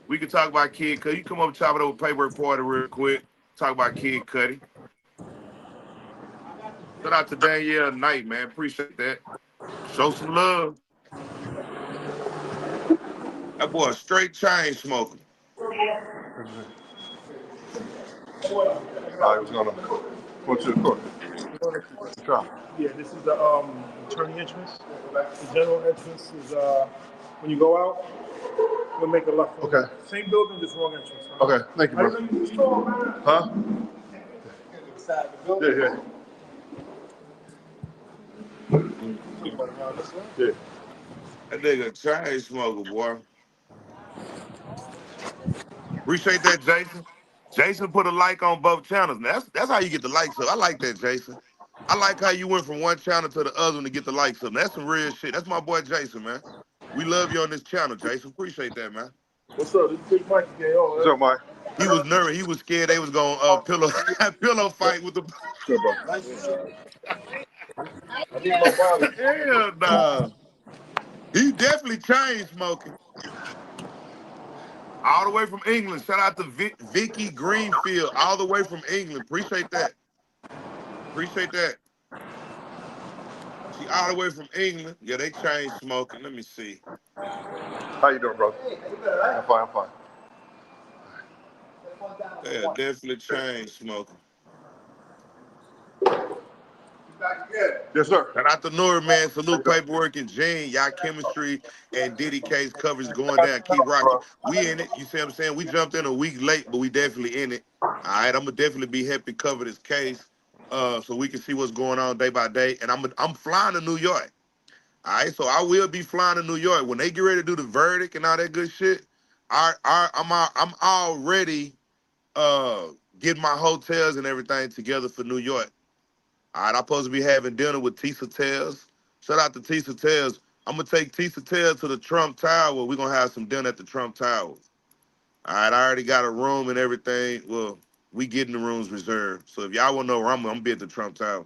We can talk about Kid Cudi. You come up and chop it over Paperwork Party real quick. Talk about Kid Cudi. Shout out to Danielle Knight, man. Appreciate that. Show some love. That boy a straight chain smoker. I was gonna go to the court. Yeah, this is the attorney entrance. The general entrance is when you go out, you'll make a left. Okay. Same building, just wrong entrance. Okay, thank you, I bro. didn't know you stole, man. Huh? Inside the building. Yeah. Yeah. That nigga chain smoker, boy. Appreciate that, Jason. Jason put a like on both channels. Now, that's how you get the likes up. I like that, Jason. I like how you went from one channel to the other one to get the likes up. That's some real shit. That's my boy Jason, man. We love you on this channel, Jason. Appreciate that, man. What's up? This is Big Mike again. What's up, Mike? He was nervous. He was scared they was gonna pillow fight with the. Good, bro. I need my body. Hell nah. He definitely chain smoking. All the way from England. Shout out to Vicky Greenfield, all the way from England. Appreciate that. Appreciate that. She all the way from England. Yeah, they chain smoking. Let me see. How you doing, brother? I'm fine. I'm fine. Yeah, definitely chain smoking. Yes, sir. Shout out to Nori, man. Salute Paperwork and Gene. Y'all chemistry and Diddy case coverage going down. Keep rocking. We in it. You see what I'm saying? We jumped in a week late, but we definitely in it. All right, I'm gonna definitely be happy to cover this case, so we can see what's going on day by day. And I'm flying to New York. All right, so I will be flying to New York when they get ready to do the verdict and all that good shit. I'm already getting my hotels and everything together for New York. All right, I'm supposed to be having dinner with Tisa Tales. Shout out to Tisa Tales. I'm gonna take Tisa Tales to the Trump Tower. We're gonna have some dinner at the Trump Tower. All right, I already got a room and everything. Well, we getting the rooms reserved. So if y'all wanna know where I'm gonna be at the Trump Tower.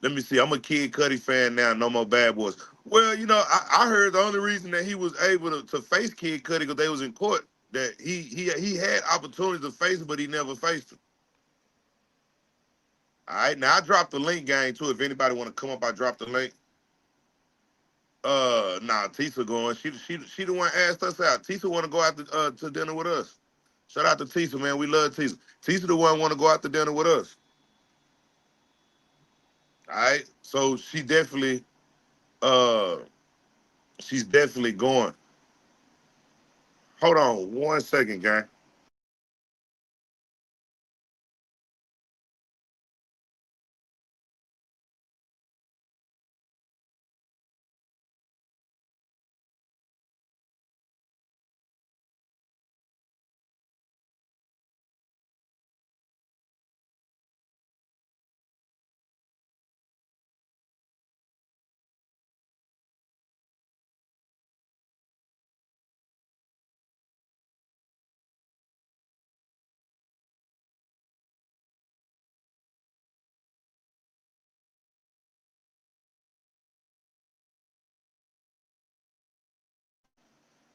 Let me see. I'm a Kid Cudi fan now. No more Bad Boys. Well, you know, I heard the only reason that he was able to face Kid Cudi because they was in court. That he had opportunities to face him, but he never faced him. All right, now I dropped the link, gang, too. If anybody want to come up, I dropped the link. Nah, Tisa going. She the one asked us out. Tisa want to go out to dinner with us. Shout out to Tisa, man. We love Tisa. Tisa the one want to go out to dinner with us. All right, so she's definitely going. Hold on 1 second, gang.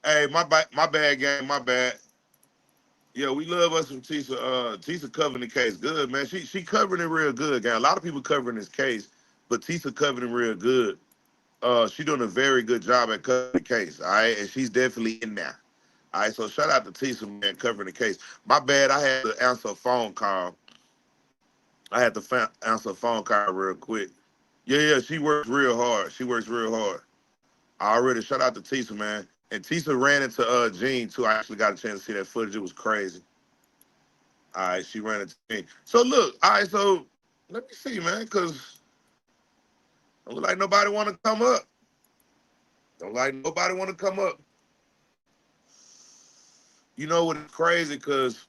Hey, my bad, gang. My bad. Yeah, we love us some Tisa. Tisa covering the case good, man. She covering it real good, gang. A lot of people covering this case, but Tisa covering it real good. She doing a very good job at covering the case, all right? And she's definitely in there. All right, so shout out to Tisa, man, covering the case. My bad, I had to answer a phone call. I had to answer a phone call real quick. Yeah, she works real hard. She works real hard. I already shout out to Tisa, man. And Tisa ran into Gene, too. I actually got a chance to see that footage. It was crazy. All right, she ran into Gene. So, look, all right, so let me see, man, because don't look like nobody want to come up. Don't like nobody want to come up. You know what is crazy? Because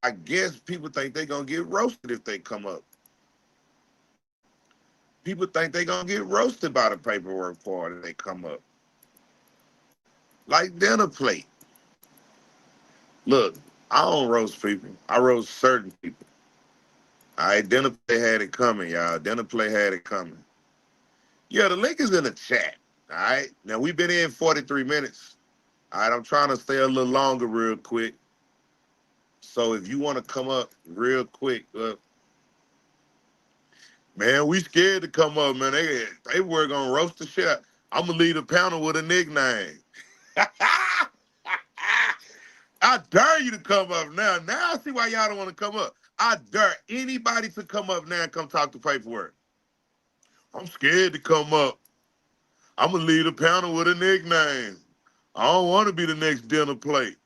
I guess people think they're going to get roasted if they come up. People think they're going to get roasted by the paperwork part if they come up. Like dinner plate. Look, I don't roast people. I roast certain people. All right, dinner play had it coming, y'all. Dinner play had it coming. Yeah, the link is in the chat. All right. Now we've been in 43 minutes. All right, I'm trying to stay a little longer real quick. So if you want to come up real quick, man, we scared to come up, man. They were gonna roast the shit out. I'm gonna lead the panel with a nickname. I dare you to come up now. Now I see why y'all don't want to come up. I dare anybody to come up now and come talk to paperwork. I'm scared to come up. I'm gonna lead a panel with a nickname. I don't want to be the next dinner plate.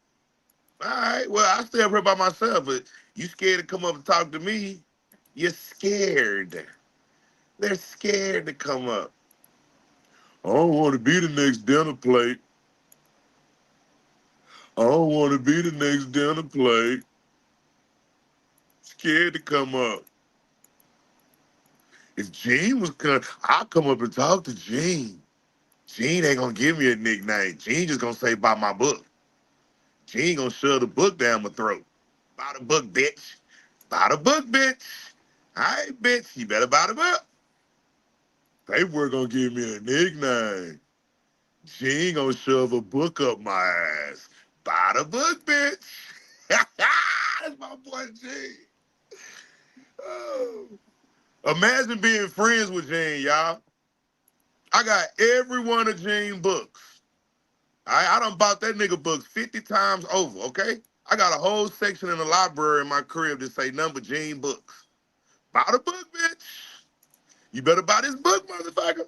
All right, well, I stay up here by myself, but you scared to come up and talk to me? You're scared. They're scared to come up. I don't want to be the next dinner plate. I don't want to be the next dinner plate. Scared to come up. If Gene was coming, I'll come up and talk to Gene. Gene ain't gonna give me a nickname. Gene just gonna say by my book. Gene gonna shove the book down my throat. Buy the book, bitch. Buy the book, bitch. All right, bitch. You better buy the book. Paperwork gonna give me a nickname. Gene gonna shove a book up my ass. Buy the book, bitch. That's my boy Gene. Oh. Imagine being friends with Gene, y'all. I got every one of Gene books. I done bought that nigga books 50 times over, okay? I got a whole section in the library in my crib that say number Gene books. Buy the book, bitch. You better buy this book, motherfucker.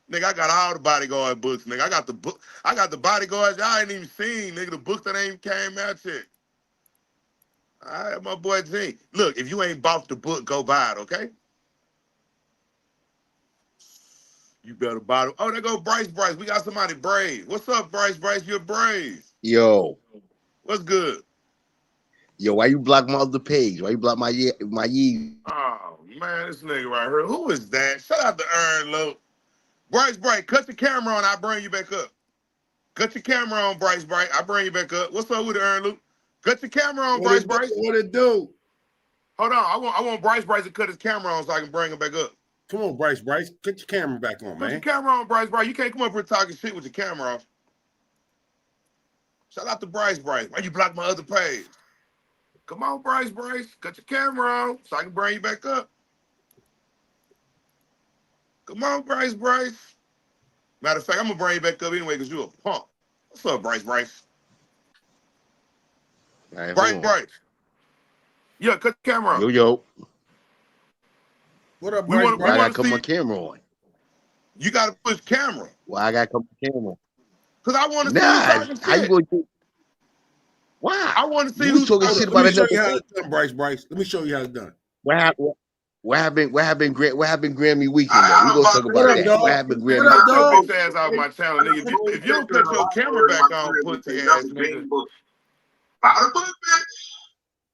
Nigga, I got all the bodyguard books, nigga. I got the book. I got the bodyguards y'all ain't even seen, nigga. The books that ain't came out yet. All right, my boy Gene. Look, if you ain't bought the book, go buy it, okay? You better buy it. Oh, there go Bryce. We got somebody brave. What's up, Bryce? You're brave. Yo. What's good? Yo, why you block my other page? Why you block my Yee? Oh, man, this nigga right here. Who is that? Shout out to Ern Low. Bryce, cut the camera on. I'll bring you back up. Cut your camera on, Bryce. I bring you back up. What's up with it, Ern Luke? Cut your camera on, Bryce. What it do? Hold on. I want Bryce to cut his camera on so I can bring him back up. Come on, Bryce. Get your camera back on, man. Put your camera on, Bryce. You can't come up here talking shit with your camera off. Shout out to Bryce. Why you block my other page? Come on, Bryce. Cut your camera on so I can bring you back up. Come on, Bryce. Matter of fact, I'm going to bring you back up anyway because you a punk. What's up, Bryce? Right, Bryce. Yeah, cut the camera on. Yo. What up, Bryce? Why I gotta cut my camera on? You got to push camera. Why I gotta cut my camera on? Because I want to see who's talking how shit. you going to... Why? I want to see who's talking shit about it. Let me show you how it's done, Bryce. Let me show you how it's done. What happened Grammy weekend? We gonna talk about that. What happened Grammy? Get your bitch ass out my channel, nigga. If you don't cut your camera back on, pussy ass nigga.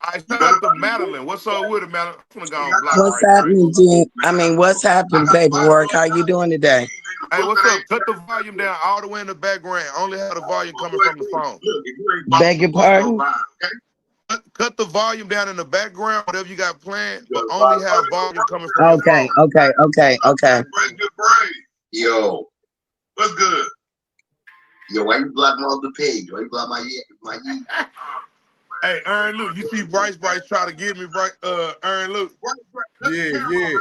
I shout out to Madeline. What's up with it, Madeline? I'm gonna go on block What's right happening, Gene? I mean, what's happening, paperwork? How you doing today? Hey, what's up? Cut the volume down all the way in the background. Only have the volume coming from the phone. Beg your pardon? Cut the volume down in the background, whatever you got planned, but only have volume coming from your phone. Okay. Yo, what's good? Yo, why you block my other page? Why you block my Yee? Hey, Ern Luke, you see Bryce try to get me, Ern Luke? Yeah.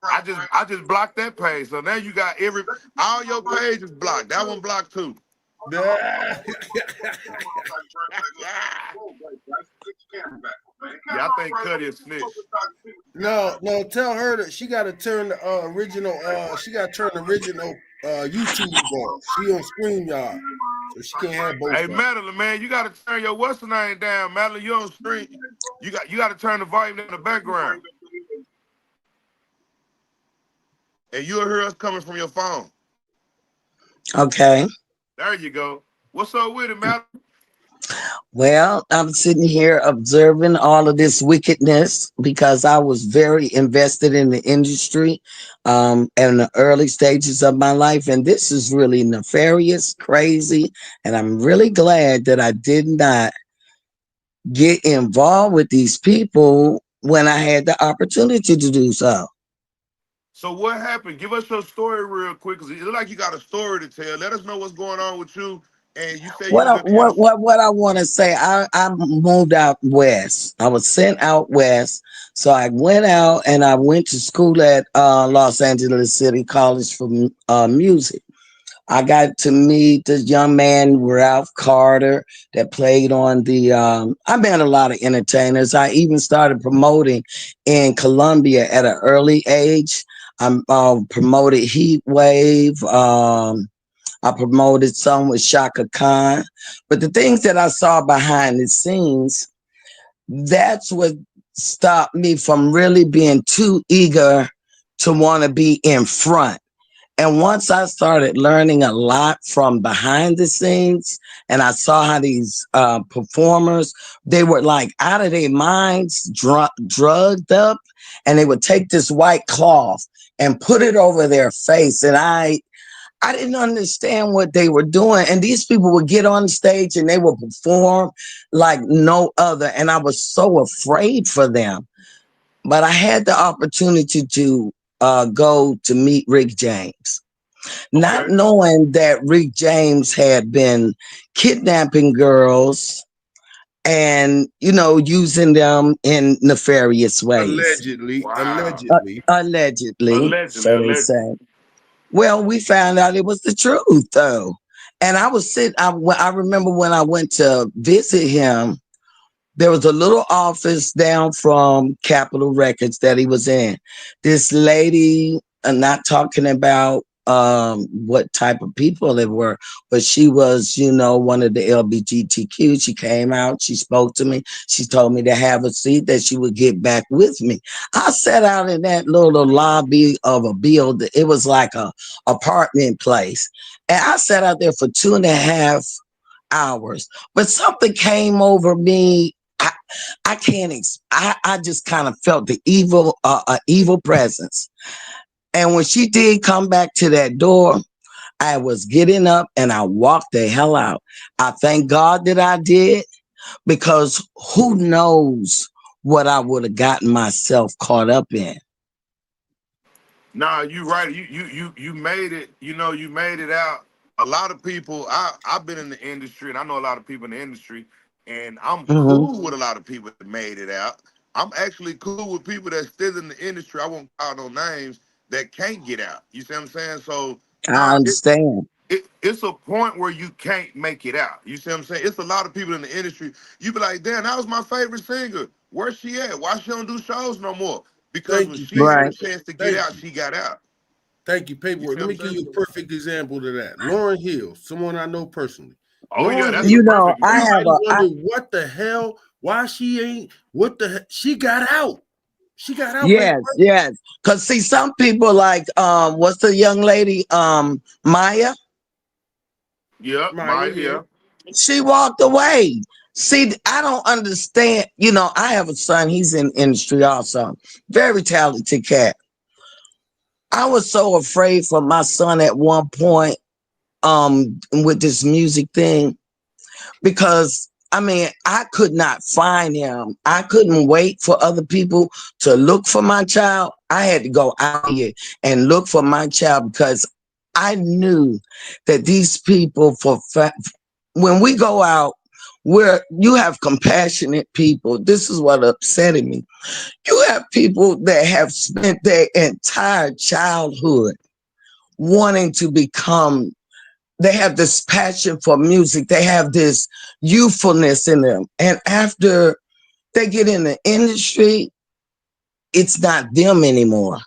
I just blocked that page, so now you got all your pages blocked. That one blocked too. Yeah, I think Cudi is snitch. No, tell her that she got to turn the original. She got to turn the original YouTube on. She on StreamYard, so she can't have both. Hey, Madeline, man, you got to turn your what's the name down, Madeline. You on stream? You got to turn the volume down in the background, and you'll hear us coming from your phone. Okay. There you go. What's up with it, Madeline? Well, I'm sitting here observing all of this wickedness because I was very invested in the industry in the early stages of my life. And this is really nefarious, crazy. And I'm really glad that I did not get involved with these people when I had the opportunity to do so. So what happened? Give us your story real quick, because it looks like you got a story to tell. Let us know what's going on with you. And you say what I want to say, I moved out west. I was sent out west. So I went out and I went to school at Los Angeles City College for music. I got to meet this young man, Ralph Carter, that played on the, I met a lot of entertainers. I even started promoting in Colombia at an early age. I promoted Heat Wave. I promoted some with Shaka Khan. But the things that I saw behind the scenes, that's what stopped me from really being too eager to want to be in front. And once I started learning a lot from behind the scenes, and I saw how these performers, they were like out of their minds, drugged up, and they would take this white cloth and put it over their face. And I didn't understand what they were doing. And these people would get on stage and they would perform like no other. And I was so afraid for them. But I had the opportunity to go to meet Rick James, not knowing that Rick James had been kidnapping girls and using them in nefarious ways. Allegedly, Wow. allegedly. Allegedly, Allegedly, so they allegedly. say. Well, we found out it was the truth, though. And I was sitting. I remember when I went to visit him. There was a little office down from Capitol Records that he was in. This lady, not talking about what type of people they were, but she was, one of the LGBTQ. She came out, she spoke to me, she told me to have a seat, that she would get back with me. I sat out in that little lobby of a building. It was like a apartment place. And I sat out there for 2.5 hours. But something came over me. I can't. I just kind of felt the evil presence. And when she did come back to that door, I was getting up and I walked the hell out. I thank God that I did, because who knows what I would have gotten myself caught up in. Nah, you right. You made it. You made it out. A lot of people. I've been in the industry, and I know a lot of people in the industry, and I'm Mhm. cool with a lot of people that made it out. I'm actually cool with people that's still in the industry. I won't call no names, that can't get out. You see what I'm saying? So I nah, understand. it's a point where you can't make it out. You see what I'm saying? It's a lot of people in the industry. You be like, damn, that was my favorite singer. Where's she at? Why she don't do shows no more? Because Thank when you, she had a Right. paperwork. chance to get Thank out, you. she got out. Thank you, You paperwork. see Let what me I'm give saying? you a perfect example to that. Lauren Hill, someone I know personally. Oh yeah, Lauren that's a Hill, perfect I example. have everybody a. wonder what the hell, why she ain't, what the hell, she got out. She got out, Yes, paperwork. yes. Cause see, some people like what's the young lady? Maya. Yep, Maya, Maya, yeah. yeah. She walked away. See, I don't understand. I have a son, he's in industry also. Very talented cat. I was so afraid for my son at one point, with this music thing, because I mean, I could not find him. I couldn't wait for other people to look for my child. I had to go out here and look for my child, because I knew that these people, when we go out, where you have compassionate people, this is what upsetting me. You have people that have spent their entire childhood wanting to become, they have this passion for music, they have this youthfulness in them. And after they get in the industry, it's not them anymore.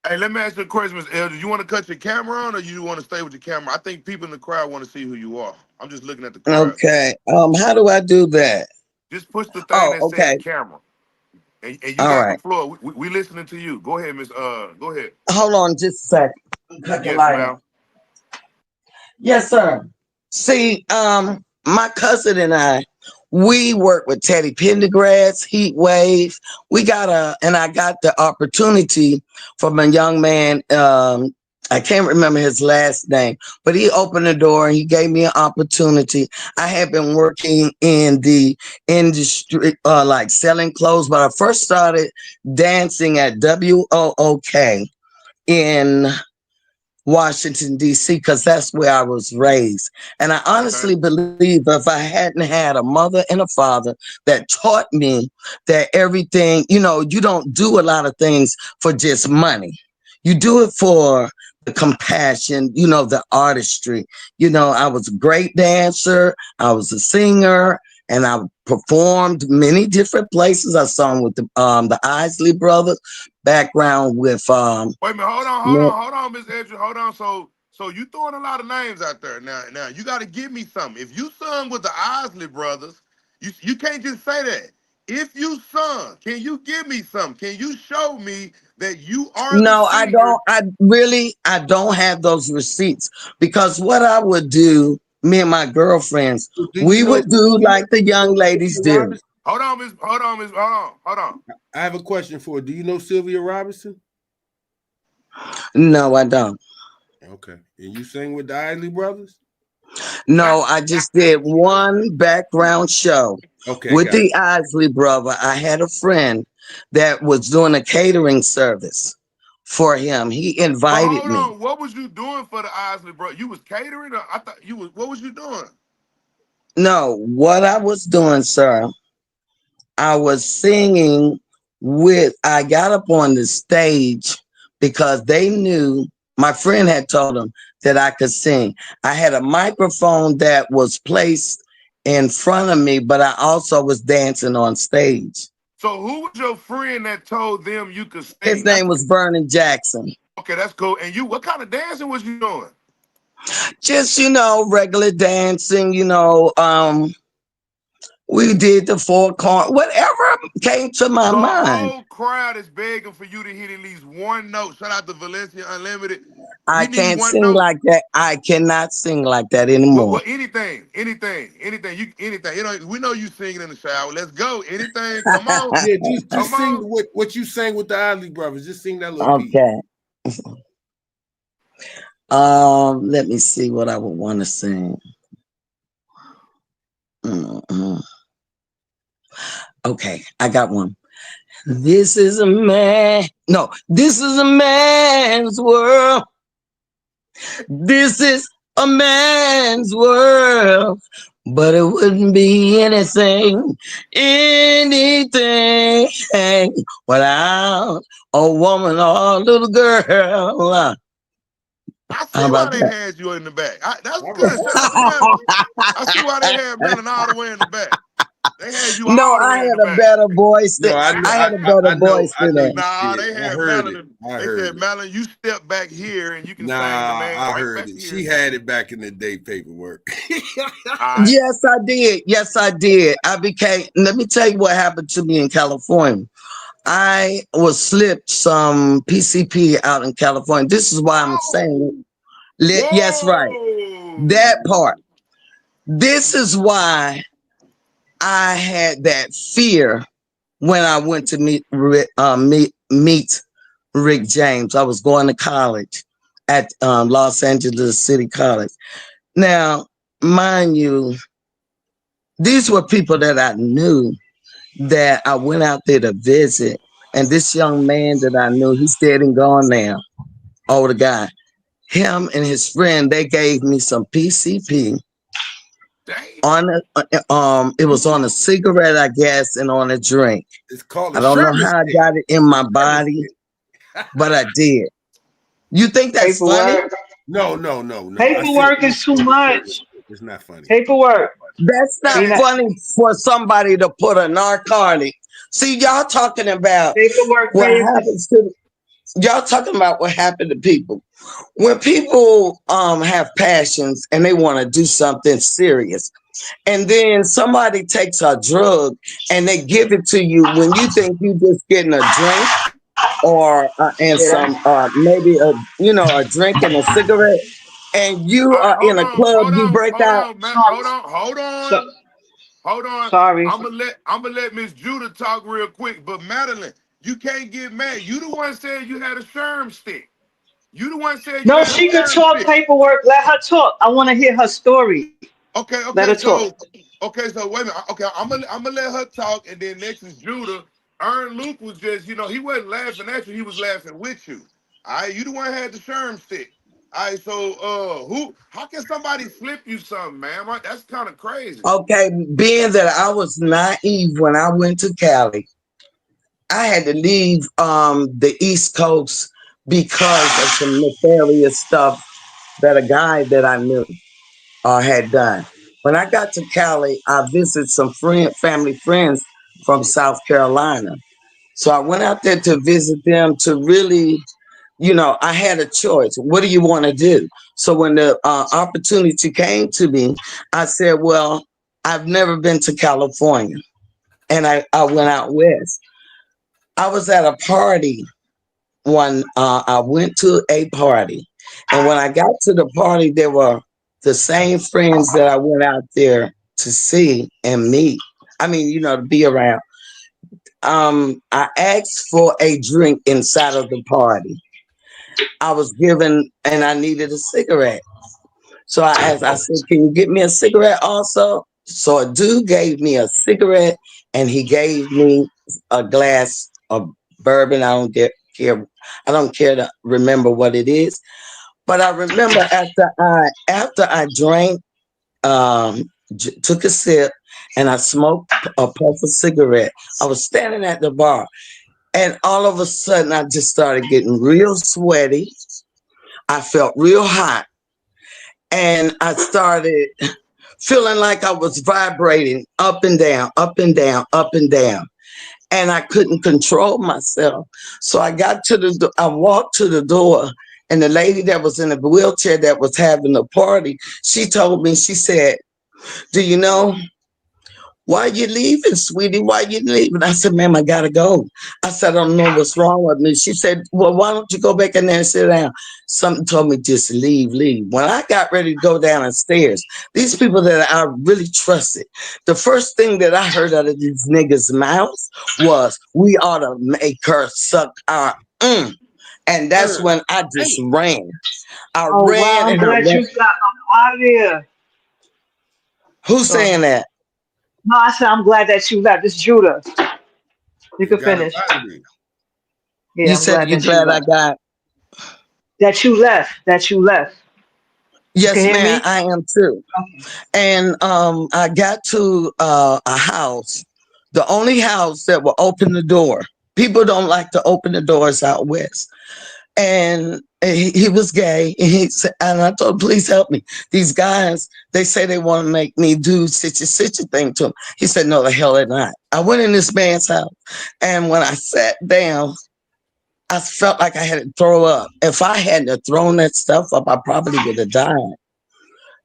Hey, let me ask you a question, Miss Elder. You want to cut your camera on, or you want to stay with your camera? I think people in the crowd want to see who you are. I'm just looking at the crowd. Okay. How do I do that? Just push the thing Oh, that says okay. camera, and you All got the right. floor. We listening to you. Go ahead, Miss. Go ahead. Hold on just a second. Cut the Yes, light on. ma'am. Yes, sir. See, my cousin and I, we work with Teddy Pendergrass, Heat Wave. And I got the opportunity from a young man. I can't remember his last name, but he opened the door and he gave me an opportunity. I had been working in the industry, like selling clothes, but I first started dancing at WOOK in Washington, D.C., because that's where I was raised. And I Okay. honestly believe if I hadn't had a mother and a father that taught me that everything, you don't do a lot of things for just money. You do it for the compassion, the artistry. I was a great dancer, I was a singer, and I performed many different places. I sung with the Isley Brothers, background with Wait a minute. Hold on, Miss Edge. Hold on. So you throwing a lot of names out there now. You got to give me something. If you sung with the Isley Brothers, you can't just say that. If you sung, can you give me something? Can you show me that you are the No, I singer? don't. I don't have those receipts, because what I would do, me and my girlfriends, So we would do like the young ladies Sylvia do. Robinson? Hold on, Miss. Hold on. I have a question for her. Do you know Sylvia Robinson? No, I don't. Okay. And you sing with the Isley Brothers? No, I just did one background show Okay, with got the Isley brother. I had a friend that was doing a catering service for him. He But invited hold me. on. What was you doing for the Isley, bro? You was catering, or I thought you was. What was you doing? No, what I was doing, sir, I was singing I got up on the stage because they knew my friend had told them that I could sing. I had a microphone that was placed in front of me, but I also was dancing on stage. So who was your friend that told them you could sing? His name was Vernon Jackson. Okay, that's cool. And what kind of dancing was you doing? Just, regular dancing, we did the four corner, whatever came to my mind. The whole crowd is begging for you to hit at least one note. Shout out to Valencia Unlimited. I can't sing like that. I cannot sing like that anymore. Well, anything. We know you singing in the shower. Let's go. Anything. Come on. Yeah, just sing what you sang with the Isley Brothers. Just sing that little piece. Okay. Let me see what I would want to sing. Okay, I got one. This is a man's world. This is a man's world, but it wouldn't be anything without a woman or a little girl. I see why they had you in the back. That's good. I see why they had Melon all the way in the back. They had you all the way in the back. I had a better voice than that. Nah, they had Melon. They said, Melon, you step back here and you can sing the man. I heard it. She had it back in the day, paperwork. Yes, I did. Let me tell you what happened to me in California. I was slipped some PCP out in California. This is why I'm saying, yes, right. That part. This is why I had that fear when I went to meet Rick James. I was going to college at Los Angeles City College. Now, mind you, these were people that I knew that I went out there to visit. And this young man that I knew, he's dead and gone now. Older guy. Him and his friend, they gave me some PCP. It was on a cigarette, I guess, and on a drink. It's called I don't know how I got it in my body, but I did. You think that's funny? No. Paperwork is too much. It's not funny. Paperwork. That's not funny for somebody to put a narcotic. See, y'all talking about what happens to y'all talking about what happened to people. When people have passions and they want to do something serious, and then somebody takes a drug and they give it to you when you think you just getting a drink or maybe a drink and a cigarette, and you are in a club, you break out. Hold on. Sorry. I'm gonna let Miss Judah talk real quick. But Madeline, you can't get mad. You the one said you had a sherm stick. You the one said no, she could talk paperwork. Let her talk. I want to hear her story. Okay. Let her talk. Okay, so wait a minute. Okay, I'm gonna let her talk, and then next is Judah. Ern Luke was just, he wasn't laughing at you, he was laughing with you. All right, you the one had the sherm stick. All right, so how can somebody flip you something, man? That's kind of crazy. Okay, being that I was naive when I went to Cali, I had to leave the East Coast because of some nefarious stuff that a guy that I knew had done. When I got to Cali, I visited some family friends from South Carolina. So I went out there to visit them to really, I had a choice. What do you want to do? So when the opportunity came to me, I said, well, I've never been to California. And I went out west. I was at a party I went to a party. And when I got to the party, there were the same friends that I went out there to see and meet. I mean, to be around. I asked for a drink inside of the party. I was given, and I needed a cigarette. So I asked, I said, can you get me a cigarette also? So a dude gave me a cigarette, and he gave me a glass of bourbon. I don't care to remember what it is. But I remember after I drank took a sip, and I smoked a puff of cigarette. I was standing at the bar, and all of a sudden, I just started getting real sweaty. I felt real hot, and I started feeling like I was vibrating up and down, up and down, up and down. And I couldn't control myself. So I I walked to the door, and the lady that was in a wheelchair that was having the party, she told me, she said, "Do you know why you leaving, sweetie? Why you leaving?" I said, "Ma'am, I gotta go." I said, "I don't know what's wrong with me." She said, "Well, why don't you go back in there and sit down?" Something told me, just leave, leave. When I got ready to go down the stairs, these people that I really trusted, the first thing that I heard out of these niggas' mouths was, "We ought to make her suck our And that's when I just ran. I Oh wow, ran I'm and I glad ran. you got out of here. Who's Go saying ahead. that? No, I said I'm glad that you left. It's Judah. You You can got it finish. out of there. You Yeah, I'm said glad you that you glad I left. got. That you left. That you left. You can Yes, hear man, me? I am too. Okay. And I got to a house, the only house that will open the door. People don't like to open the doors out west. And he was gay. And and I told him, "Please help me. These guys, they say they want to make me do such a thing to him." He said, "No, the hell they're not." I went in this man's house, and when I sat down, I felt like I had to throw up. If I hadn't have thrown that stuff up, I probably would have died.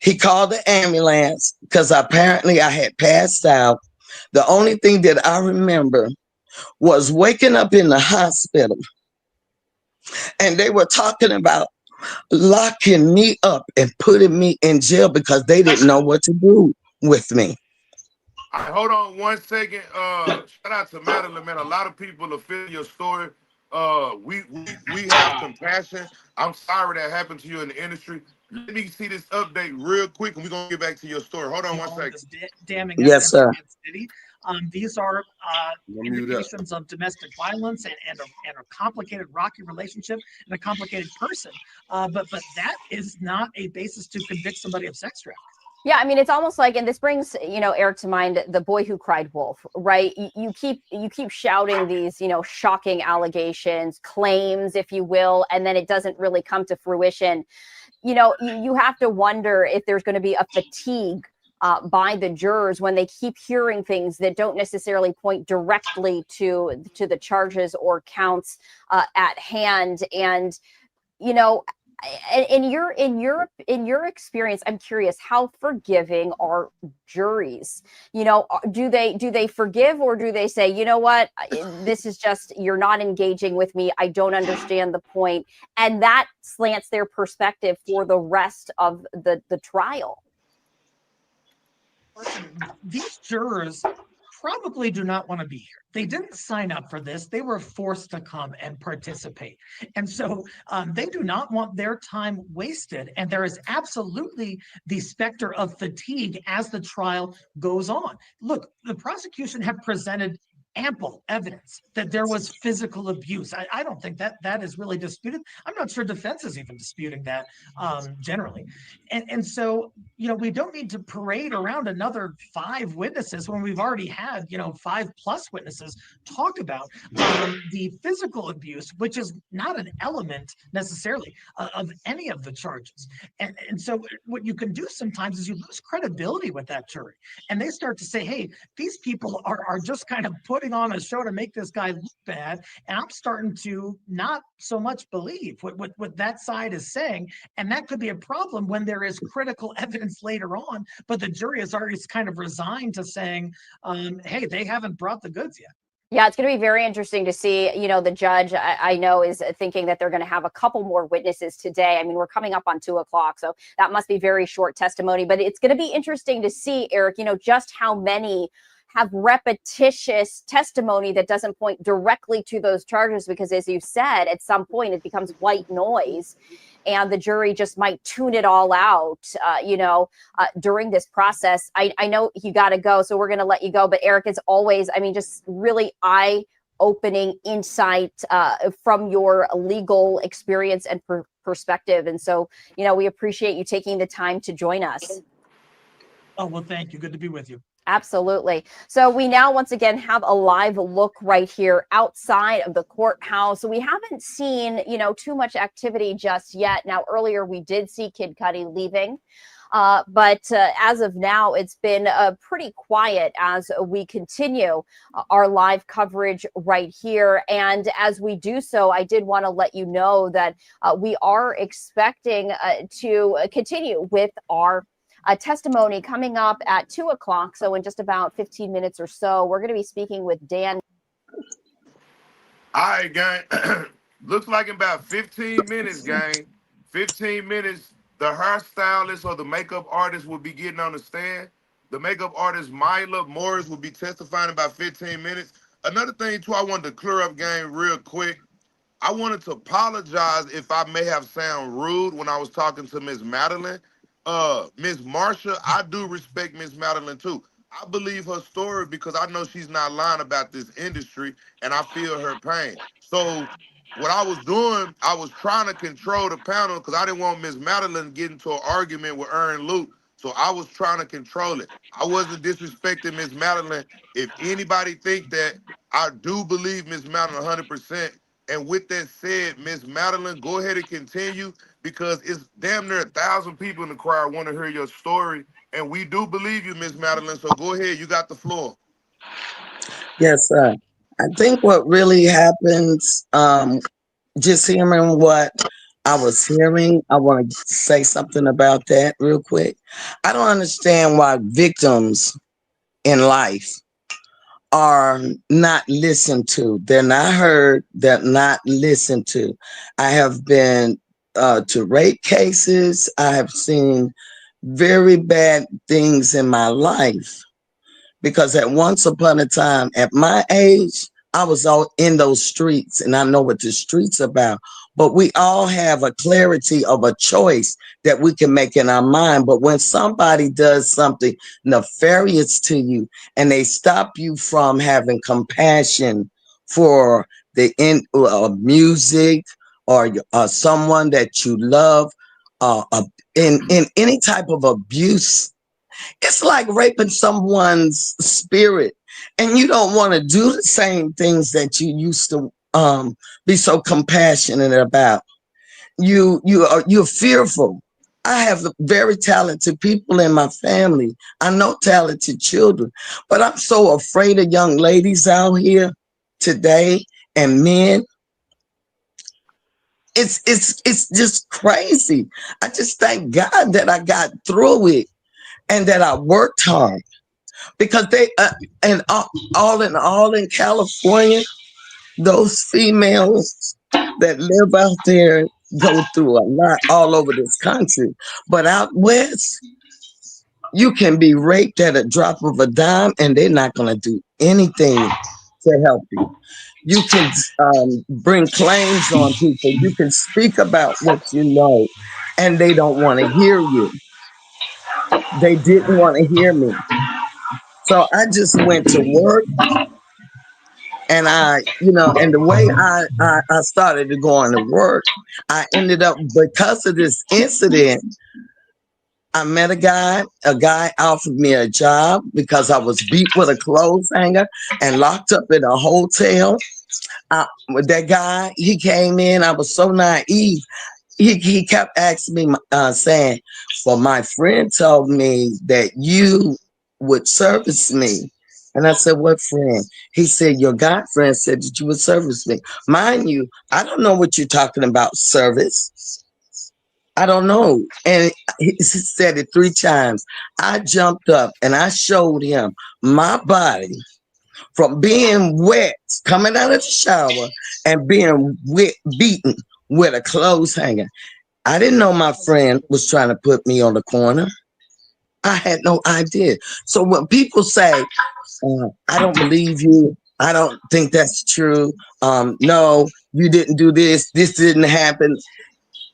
He called the ambulance because apparently I had passed out. The only thing that I remember was waking up in the hospital, and they were talking about locking me up and putting me in jail because they didn't know what to do with me. All right, hold on 1 second. Shout out to Madeline, man. A lot of people are feeling your story. We have compassion. I'm sorry that happened to you in the industry. Let me see this update real quick, and we're gonna get back to your story. Hold on 1 second. This damning Yes, evidence sir. against Diddy. These are I'm mute up. indications of domestic violence and a complicated, rocky relationship and a complicated person. But that is not a basis to convict somebody of sex trafficking. Yeah, I mean, it's almost like, and this brings, Eric to mind, the boy who cried wolf, right? You keep shouting these, shocking allegations, claims, if you will, and then it doesn't really come to fruition. You have to wonder if there's going to be a fatigue by the jurors when they keep hearing things that don't necessarily point directly to the charges or counts at hand. And in your experience, I'm curious, how forgiving are juries? Do they forgive, or do they say, "You know what, this is just, you're not engaging with me, I don't understand the point," and that slants their perspective for the rest of the trial? Listen, these jurors probably do not want to be here. They didn't sign up for this. They were forced to come and participate. And so they do not want their time wasted. And there is absolutely the specter of fatigue as the trial goes on. Look, the prosecution have presented ample evidence that there was physical abuse. I don't think that is really disputed. I'm not sure defense is even disputing that generally. And so, we don't need to parade around another 5 witnesses when we've already had, 5+ witnesses talk about the physical abuse, which is not an element necessarily of any of the charges. And so what you can do sometimes is you lose credibility with that jury. And they start to say, hey, these people are just kind of putting on a show to make this guy look bad. And I'm starting to not so much believe what that side is saying. And that could be a problem when there is critical evidence later on, but the jury is already kind of resigned to saying, hey, they haven't brought the goods yet. Yeah, it's going to be very interesting to see. The judge, I know, is thinking that they're going to have a couple more witnesses today. I mean, we're coming up on 2:00, so that must be very short testimony. But it's going to be interesting to see, Eric, just how many have repetitious testimony that doesn't point directly to those charges, because, as you said, at some point it becomes white noise, and the jury just might tune it all out, during this process. I know you got to go, so we're going to let you go. But Eric, as always, I mean, just really eye-opening insight from your legal experience and perspective. And so, we appreciate you taking the time to join us. Oh, well, thank you. Good to be with you. Absolutely. So we now once again have a live look right here outside of the courthouse. We haven't seen, too much activity just yet. Now, earlier we did see Kid Cudi leaving. But as of now, it's been pretty quiet as we continue our live coverage right here. And as we do so, I did want to let you know that we are expecting to continue with our testimony coming up at 2 o'clock. So in just about 15 minutes or so, we're going to be speaking with Dan. All right, gang. Looks like in about 15 minutes, gang. 15 minutes, the hairstylist or the makeup artist will be getting on the stand. The makeup artist, Myla Morris, will be testifying in about 15 minutes. Another thing, too, I wanted to clear up, gang, real quick. I wanted to apologize if I may have sound rude when I was talking to Miss Madeline. Miss Marsha, I do respect Miss Madeline, too. I believe her story because I know she's not lying about this industry, and I feel her pain. So what I was doing, I was trying to control the panel because I didn't want Miss Madeline to get into an argument with Earn Luke. So I was trying to control it. I wasn't disrespecting Miss Madeline. If anybody think that, I do believe Miss Madeline 100%. And with that said, Miss Madeline, go ahead and continue because it's damn near 1,000 people in the crowd want to hear your story. And we do believe you, Miss Madeline. So go ahead, you got the floor. Yes, sir. I think what really happens, just hearing what I was hearing, I want to say something about that real quick. I don't understand why victims in life are not listened to. They're not heard. They're not listened to. I have been to rape cases. I have seen very bad things in my life because at once upon a time, at my age, I was all in those streets and I know what the streets about. But we all have a clarity of a choice that we can make in our mind. But when somebody does something nefarious to you and they stop you from having compassion for the music or someone that you love, in any type of abuse, it's like raping someone's spirit, and you don't want to do the same things that you used to be so compassionate about. You're fearful. I have very talented people in my family. I know talented children, but I'm so afraid of young ladies out here today and men. It's just crazy. I just thank God that I got through it and that I worked hard because they and all in California, those females that live out there go through a lot all over this country. But out west, you can be raped at a drop of a dime, and they're not going to do anything to help you. You can bring claims on people. You can speak about what you know, and they don't want to hear you. They didn't want to hear me. So I just went to work and and the way I started to go on to work, I ended up, because of this incident, I met a guy offered me a job because I was beat with a clothes hanger and locked up in a hotel. With that guy, he came in, I was so naive. He kept asking me, saying, well, my friend told me that you would service me. And I said, what friend? He said, your guy friend said that you would service me. Mind you, I don't know what you're talking about, service. I don't know. And he said it 3 times. I jumped up and I showed him my body from being wet, coming out of the shower, and being beaten with a clothes hanger. I didn't know my friend was trying to put me on the corner. I had no idea. So when people say, I don't believe you, I don't think that's true, no, you didn't do this didn't happen,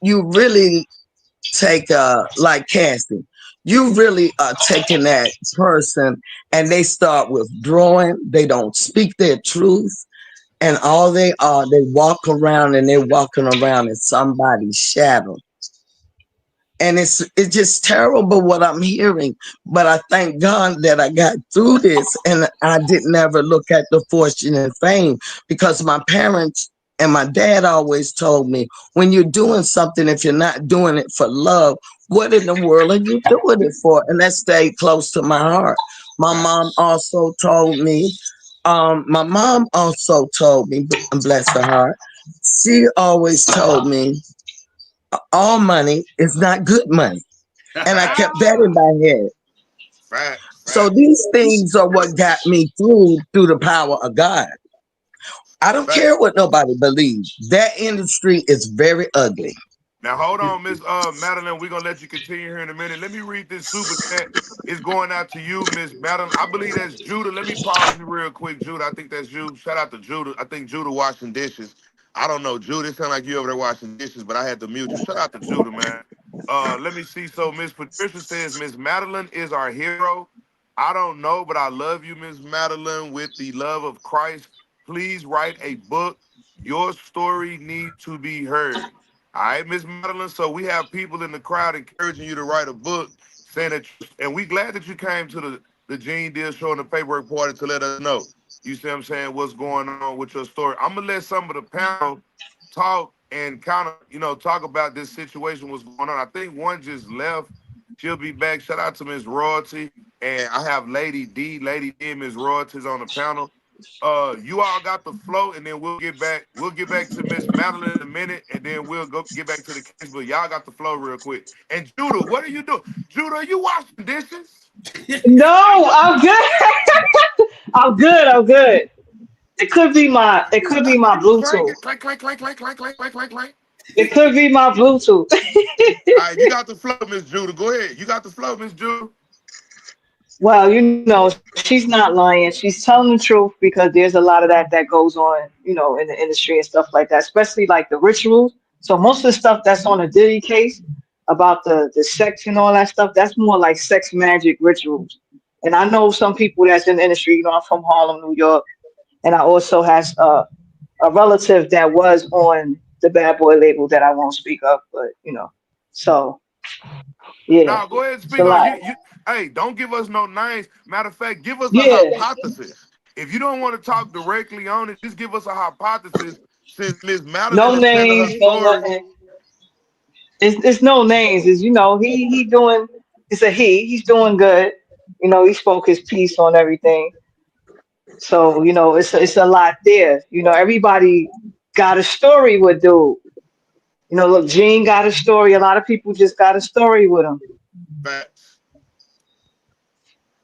you really take like Cassie, you really are taking that person and they start withdrawing, they don't speak their truth, and all they are, they walk around and they're walking around in somebody's shadow. And it's just terrible what I'm hearing. But I thank God that I got through this and I didn't ever look at the fortune and fame, because my parents and my dad always told me, when you're doing something, if you're not doing it for love, what in the world are you doing it for? And that stayed close to my heart. My mom also told me, bless her heart, she always told me, all money is not good money. And I kept that in my head. So these things are what got me through the power of God. I don't care what nobody believes. That industry is very ugly. Now hold on, Miss Madeline. We're gonna let you continue here in a minute. Let me read this super chat. It's going out to you, Miss Madeline. I believe that's Judah. Let me pause you real quick, Judah. I think that's you. Shout out to Judah. I think Judah washing dishes. I don't know, Judah. It sound like you over there washing dishes, but I had to mute you. Shout out to Judah, man. Let me see. So Miss Patricia says Miss Madeline is our hero. I don't know, but I love you, Miss Madeline, with the love of Christ. Please write a book. Your story needs to be heard. All right, Miss Madeline. So we have people in the crowd encouraging you to write a book, saying that, and we glad that you came to the Gene Deal Show and the Paperwork Party to let us know. You see what I'm saying? What's going on with your story? I'm gonna let some of the panel talk and kind of, talk about this situation, what's going on. I think one just left. She'll be back. Shout out to Miss Royalty, and I have Lady D, and Miss Royalty's on the panel. You all got the flow, and then we'll get back. We'll get back to Miss Madeline in a minute, and then we'll get back to the case. But y'all got the flow real quick. And Judah, what are you doing? Judah, are you washing dishes? No, I'm good. I'm good. I'm good. It could be my Clank Bluetooth. it, clank, clank, clank, clank, clank, clank, clank, clank, clank. It could be my Bluetooth. All right, you got the flow, Miss Judah. Go ahead. You got the flow, Miss Judah. Well, she's not lying. She's telling the truth because there's a lot of that goes on, in the industry and stuff like that, especially like the rituals. So most of the stuff that's on the Diddy case about the sex and all that stuff, that's more like sex magic rituals. And I know some people that's in the industry. I'm from Harlem, New York, and I also has a relative that was on the Bad Boy label that I won't speak of, but so yeah, Now go ahead and it's a speak on lot. you. Hey, don't give us no names. Matter of fact, give us a Yeah, hypothesis. If you don't want to talk directly on it, just give us a hypothesis. Since Miss Madeline no is telling her names, no story, nothing. It's no names. It's he doing. It's a he's doing good. He spoke his piece on everything. So it's a lot there. Everybody got a story with dude. Look, Gene got a story. A lot of people just got a story with him. facts.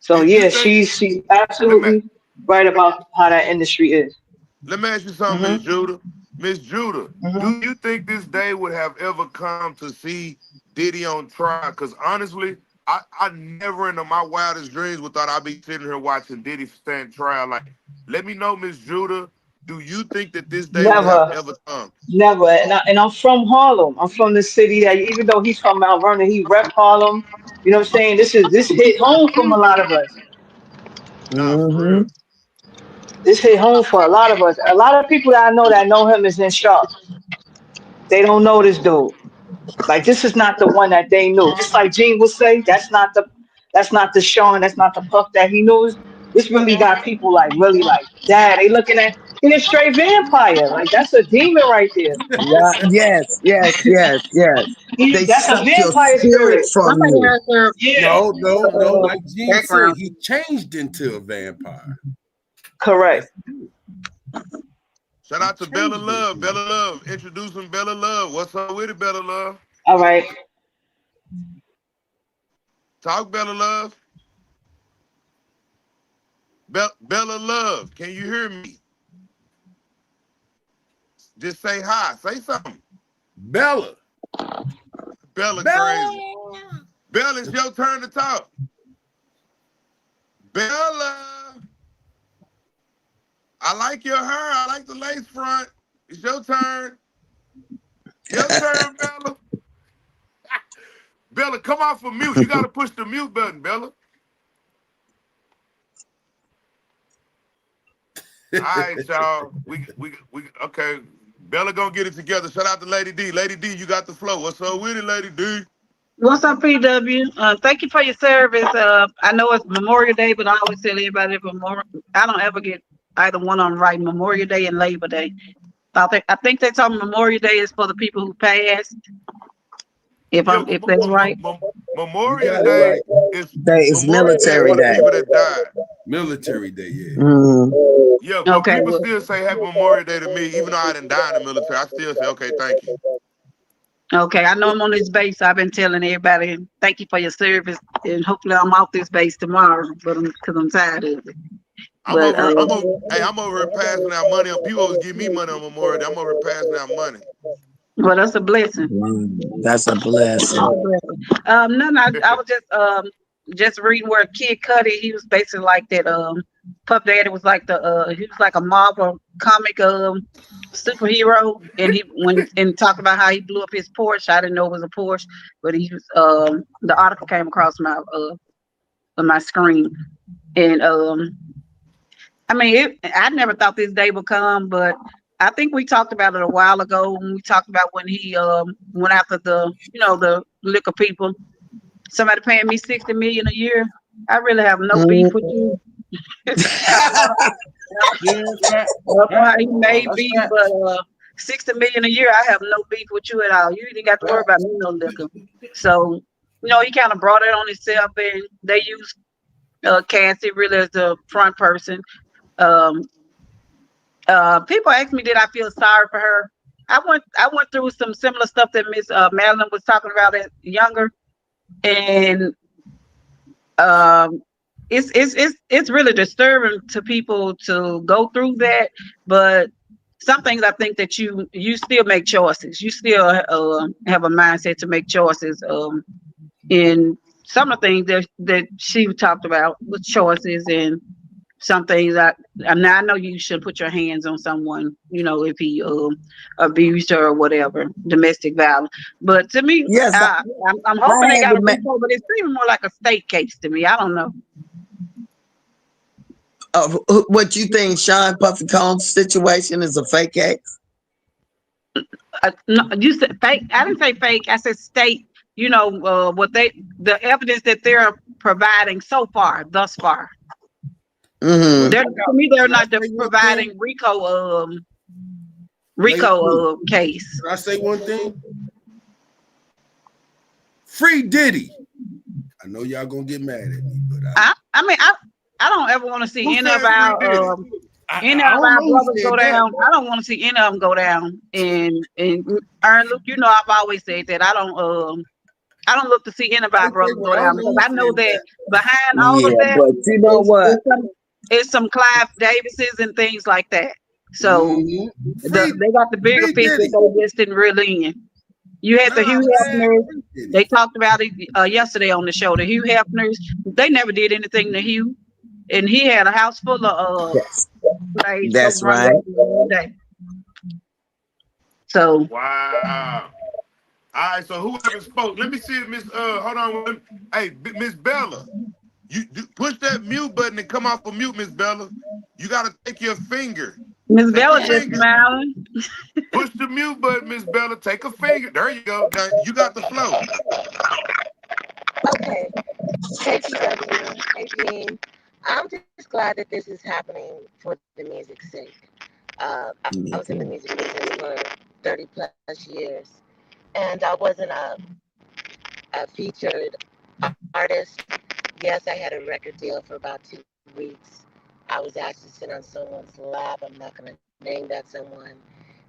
So Do you yeah, think? she's Let me absolutely right about how that industry is. let me ask you something, Miss Hmm. Judah. Miss Judah, Hmm. do you think this day would have ever come to see Diddy on trial? Because honestly, I never in my wildest dreams would thought I'd be sitting here watching Diddy stand trial. Like, let me know, Miss Judah. Do you think that this day would have Never. ever come? Never. And I'm from Harlem. I'm from the city that even though he's from Mount Vernon, he rep Harlem. You know what I'm saying? This hit home from a lot of us. Nah, for Hmm. real. This hit home for a lot of us. A lot of people that I know him is in shock. They don't know this dude. Like this is not the one that they knew. Just like Gene would say, that's not the Sean, that's not the Puff that he knows. This really got people like really like dad. They looking at he a straight vampire. Like that's a demon right there. Right. Yes, yes, yes, yes. They That's a suck your vampire spirit spirit. from Somebody you. has their Yeah. No, no, no. Like Gene said, background. he changed into a vampire. Correct. Yes, he did. Shout He out to Bella changed Love. into Bella Love. Introducing Bella Love. What's up with it, Bella Love? All right. Talk, Bella Love. Bella Love. Can you hear me? Just say hi. Say something. Bella. Bella crazy. Bella. Bella, it's your turn to talk. Bella. I like your hair. I like the lace front. It's your turn. Your turn, Bella. Bella, come off of mute. You got to push the mute button, Bella. All right, y'all. We okay. Bella gonna get it together. Shout out to Lady D. Lady D, you got the flow. What's up with it, Lady D? What's up, PW? Thank you for your service. I know it's Memorial Day, but I always tell everybody I don't ever get either one on right, Memorial Day and Labor Day. I think they told me Memorial Day is for the people who passed. Yeah, If that's right. You Memorial got it Day right. is Day is Memorial Day is military for the day. people that died. Military Day, yeah. Mhm. Yeah, but Okay. people Well, still say Happy Memorial Day to me, even though I didn't die in the military. I still say, okay, thank you. okay. I know I'm on this base. I've been telling everybody thank you for your service, and hopefully I'm off this base tomorrow. But because I'm tired of it. But I'm over here passing out money. People always give me money on Memorial Day. I'm over here passing out money. well, that's a blessing. Wow, that's a blessing. No, no, I was just reading where Kid Cudi, he was basically like that. Puff Daddy was like he was like a Marvel comic superhero, and he when and talked about how he blew up his Porsche. I didn't know it was a Porsche, but he was the article came across my screen, and I mean, I never thought this day would come, but I think we talked about it a while ago when we talked about when he went after the liquor people. Somebody paying me 60 million a year. I really have no beef with you. Yeah, fact. I don't know how he Oh, made that's beef, but facts. 60 million a year, I have no beef with you at all. You ain't got to worry about Facts. me no liquor. So, he kind of brought it on himself, and they used Cassie really as the front person. Um, People ask me, did I feel sorry for her? I went through some similar stuff that Miss Madeline was talking about as younger, and um, it's really disturbing to people to go through that. But some things I think that you still make choices. You still have a mindset to make choices. In some of the things that she talked about was choices, and some things I know you should put your hands on someone, if he abused her or whatever, domestic violence. But to me, Yes, I'm I hoping they had got to a make. report, but it's seeming more like a state case to me. I don't know. What you think, Sean Puffy Combs' situation is a fake case? No, you said fake. I didn't say fake. I said state. The evidence that they're providing thus far. Mm-hmm. But To me, they're can I not say one thing? providing Lady, Rico case. can I say one thing? Free Diddy. I know y'all gonna get mad at me, but I mean, I don't ever want to see Who any of said free Diddy? I don't know who brothers said go that. down. I don't want to see any of them go down. And earn. Look, I've always said that I don't look to see any of I our didn't say, brothers but go I down don't know because who I know said that that. behind all of Yeah, that but you know is what? some Clive Davises and things like that. So Mm-hmm. Free, they got the bigger free fish that Diddy. they just didn't reel in. You had the Nah, Hugh man, Hefners. free Diddy. They talked about it yesterday on the show. The Hugh Hefners, they never did anything to Hugh, and he had a house full of Yes, slaves go that's run right. over one day. So Wow. All right, so whoever spoke, let me see if Miss hold on. Hey, Miss Bella, push that mute button and come off of mute, Miss Bella. You gotta take your finger. Miss Take a Bella just finger. smiling. Push the mute button, Miss Bella. Take a finger. There you go. Now you got the flow. Okay. Hey, PW. Hey, Gene. I'm just glad that this is happening for the music's sake. I was in the music business for 30 plus years, and I wasn't a featured artist. Yes, I had a record deal for about 2 weeks. I was asked to sit on someone's lap. I'm not going to name that someone.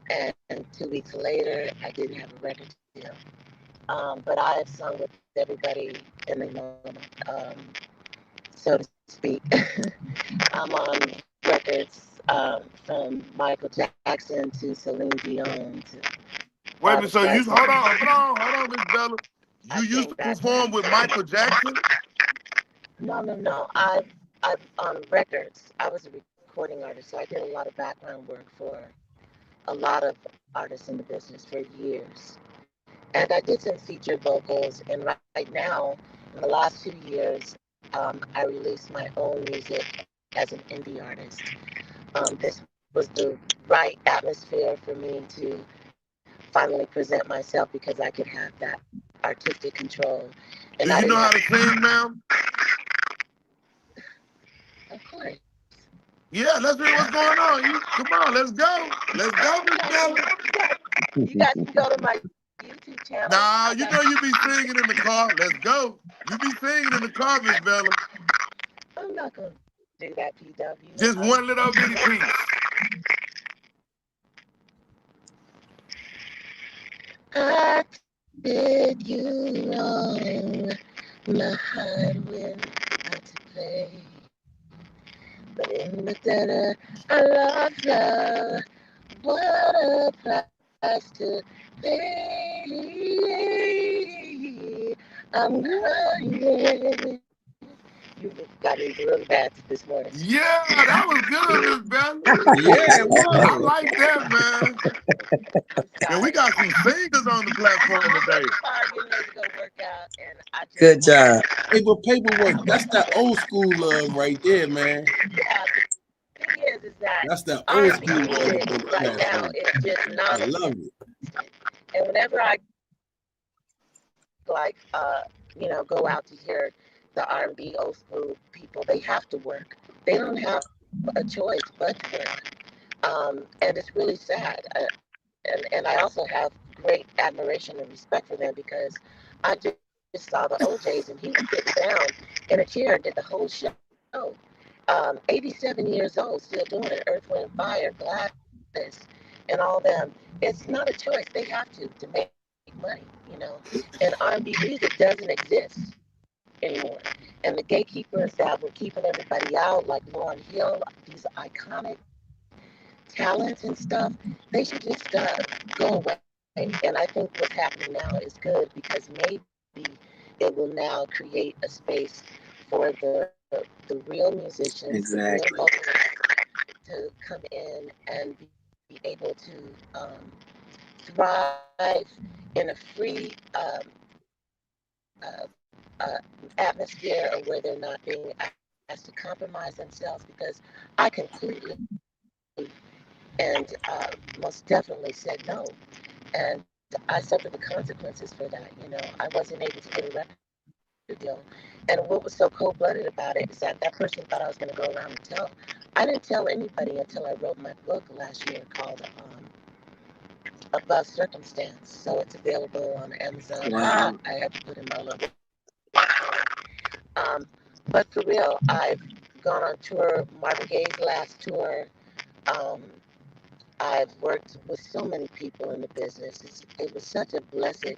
And 2 weeks later, I didn't have a record deal. But I have sung with everybody in the moment, so to speak. I'm on records from Michael Jackson to Celine Dion to Wait a Barbra minute. So you Streisand. hold on, Miss Bella. You I used to came back to perform with Michael Jackson? no. I've on records. I was a recording artist, so I did a lot of background work for a lot of artists in the business for years. And I did some featured vocals. And right now, in the last 2 years, I released my own music as an indie artist. This was the right atmosphere for me to finally present myself because I could have that artistic control. And Do I you know didn't how have, to sing, ma'am? of course. Yeah, let's hear what's going on. Come on, let's go. Let's go, Miss Bella. You guys can go to my YouTube channel. Nah, you know you be singing in the car. Let's go. You be singing in the car, Miss Bella. I'm not gonna do that, PW. Just one little bitty piece. I did you wrong. My heart will not to play. But in the dinner, I love you. What a price to pay. I'm crying. You got me real bad this morning. Yeah, that was good, Miss Bella. Yeah, it I was. like that, man. And we got some singers on the platform today. Good job. Paperwork. That's that old school love right there, man. That's that old school love on the Right now, platform. it's just I nonsense. love it. And whenever I go out to hear the R&B old school people, they have to work. They don't have a choice but to work. And it's really sad. And I also have great admiration and respect for them because I just saw the OJs and he was sitting down in a chair and did the whole show. 87 years old, still doing it. Earth, Wind, Fire, Gladys, and all them. It's not a choice. They have to make money, And R&B music doesn't exist anymore. And the gatekeepers that were keeping everybody out, like Lauryn Hill, these iconic talents and stuff, they should just go away. And I think what's happening now is good because maybe it will now create a space for the real musicians, Exactly. the real vocalists to come in and be able to thrive in a free atmosphere or where they're not being asked to compromise themselves, because I completely and most definitely said no. And I suffered the consequences for that. I wasn't able to get a record deal. And what was so cold-blooded about it is that person thought I was going to go around and tell. I didn't tell anybody until I wrote my book last year called Above Circumstance. So it's available on Amazon. Wow. I had to put in my logo. But for real, I've gone on tour, Marvin Gaye's last tour. I've worked with so many people in the business. It was such a blessed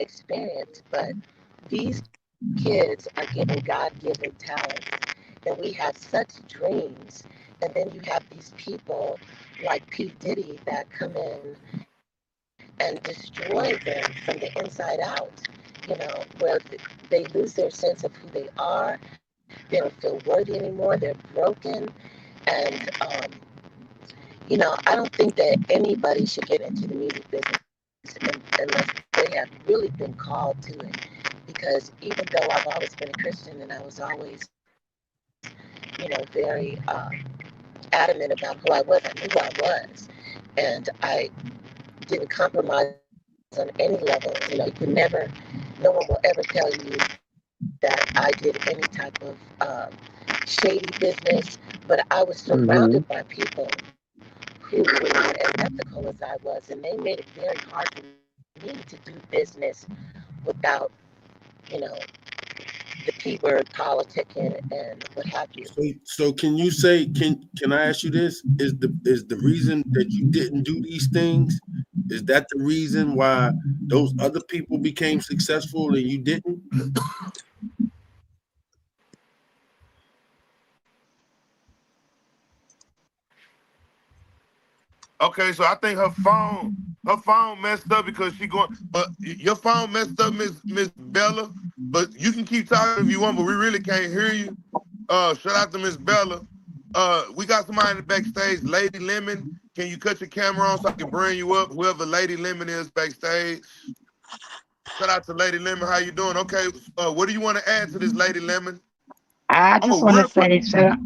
experience. But these kids are given God-given talents, and we have such dreams. And then you have these people like P. Diddy that come in and destroy them from the inside out, where they lose their sense of who they are. They don't feel worthy anymore. They're broken. And, I don't think that anybody should get into the music business unless they have really been called to it. Because even though I've always been a Christian and I was always, very adamant about who I was, I knew who I was. And I didn't compromise on any level. You could never, no one will ever tell you that I did any type of shady business, but I was surrounded by people who were not as ethical as I was, and they made it very hard for me to do business without, the P word, politicking, and what have you. So can you say, can I ask you this? Is the reason that you didn't do these things, is that the reason why those other people became successful and you didn't? Okay, so I think her phone messed up because she going. But your phone messed up, Miss Bella. But you can keep talking if you want, but we really can't hear you. Shout out to Miss Bella. We got somebody in the backstage, Lady Lemon. Can you cut your camera on so I can bring you up? Whoever Lady Lemon is backstage. Shout out to Lady Lemon. How you doing? Okay. What do you want to add to this, Lady Lemon? I just want to say shout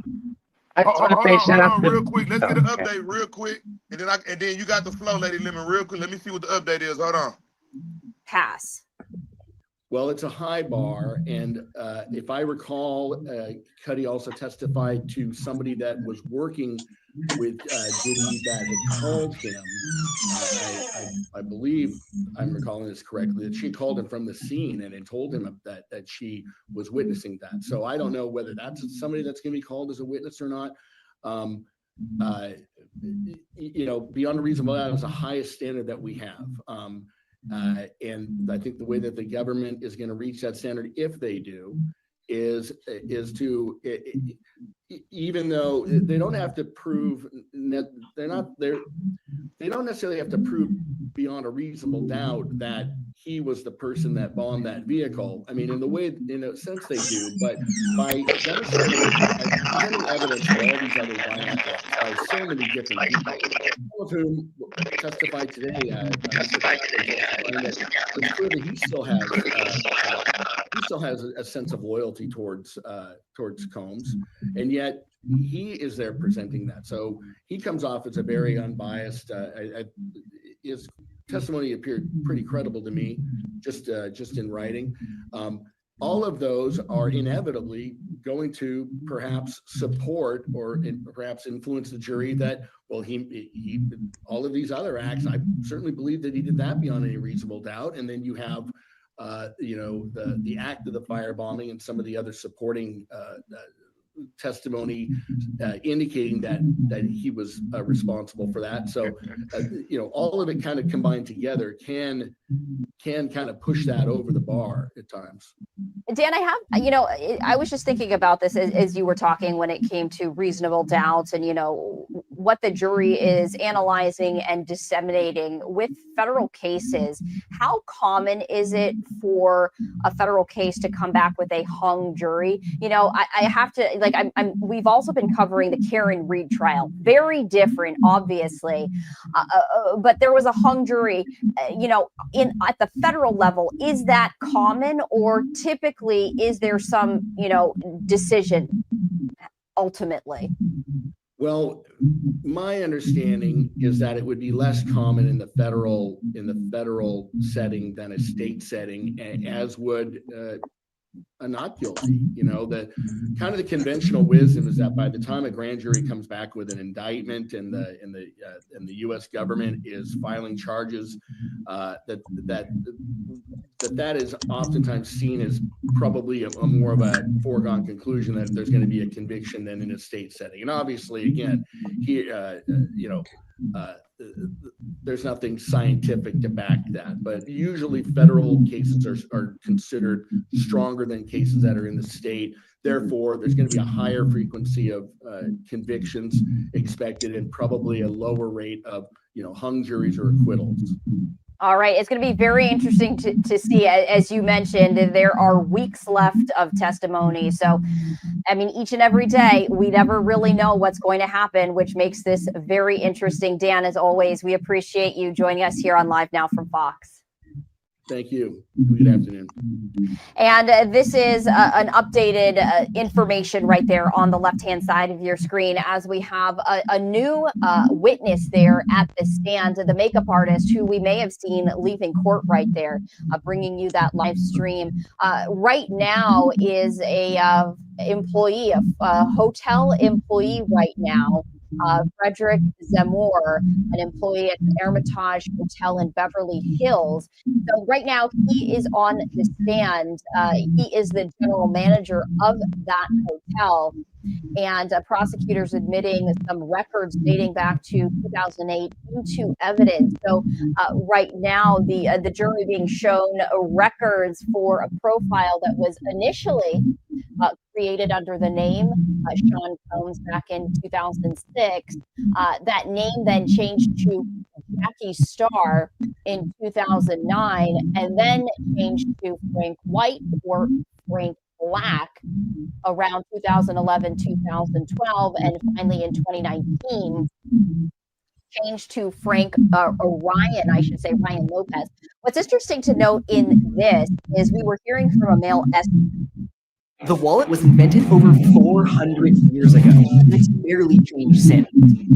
Hold out on, to real quick. Let's get an okay. update real quick, and then you got the flow, Lady Lemon, real quick. Let me see what the update is. Hold on. Pass. Well, it's a high bar, and if I recall, Cudi also testified to somebody that was working with Diddy that had called him. I believe I'm recalling this correctly, that she called him from the scene and had told him that she was witnessing that. So I don't know whether that's somebody that's going to be called as a witness or not. Beyond a reasonable doubt is the highest standard that we have. And I think the way that the government is going to reach that standard, if they do, is to, even though they don't have to prove they don't necessarily have to prove beyond a reasonable doubt that he was the person that bombed that vehicle. I mean, in a sense they do, but by presenting evidence for all these other violent acts by so many different people, all of whom testified today, it's clear that he still has a sense of loyalty towards Combs, and yet he is there presenting that. So he comes off as a very unbiased. His testimony appeared pretty credible to me, just in writing. All of those are inevitably going to perhaps support or perhaps influence the jury that, well, he all of these other acts, I certainly believe that he did that beyond any reasonable doubt. And then you have the act of the firebombing and some of the other supporting testimony indicating that he was responsible for that. So all of it kind of combined together can kind of push that over the bar at times. Dan, I was just thinking about this as you were talking when it came to reasonable doubts and, what the jury is analyzing and disseminating with federal cases. How common is it for a federal case to come back with a hung jury? I have to, we've also been covering the Karen Reed trial. Very different, obviously. But there was a hung jury, at the federal level. Is that common, or typically is there some, decision ultimately? Well, my understanding is that it would be less common in the federal setting than a state setting, as would a not guilty. The kind of the conventional wisdom is that by the time a grand jury comes back with an indictment and the U.S. government is filing charges, that is oftentimes seen as probably a more of a foregone conclusion that there's going to be a conviction than in a state setting. And obviously, again, here, there's nothing scientific to back that, but usually federal cases are considered stronger than cases that are in the state. Therefore, there's going to be a higher frequency of convictions expected and probably a lower rate of hung juries or acquittals. All right. It's going to be very interesting to see. As you mentioned, there are weeks left of testimony. So, each and every day, we never really know what's going to happen, which makes this very interesting. Dan, as always, we appreciate you joining us here on Live Now from Fox. Thank you. Good afternoon. And this is an updated information right there on the left-hand side of your screen, as we have a new witness there at the stand, the makeup artist who we may have seen leaving court right there, bringing you that live stream. Right now is a hotel employee right now. Frederick Zemmour, an employee at the Hermitage Hotel in Beverly Hills. So right now he is on the stand. He is the general manager of that hotel, and prosecutors admitting some records dating back to 2008 into evidence. So right now the jury being shown records for a profile that was initially created under the name Sean Combs back in 2006. That name then changed to Jackie Starr in 2009, and then changed to Frank White or Frank Black around 2011, 2012, and finally in 2019 changed to Ryan Lopez. What's interesting to note in this is we were hearing from a male The wallet was invented over 400 years ago, and it's barely changed since.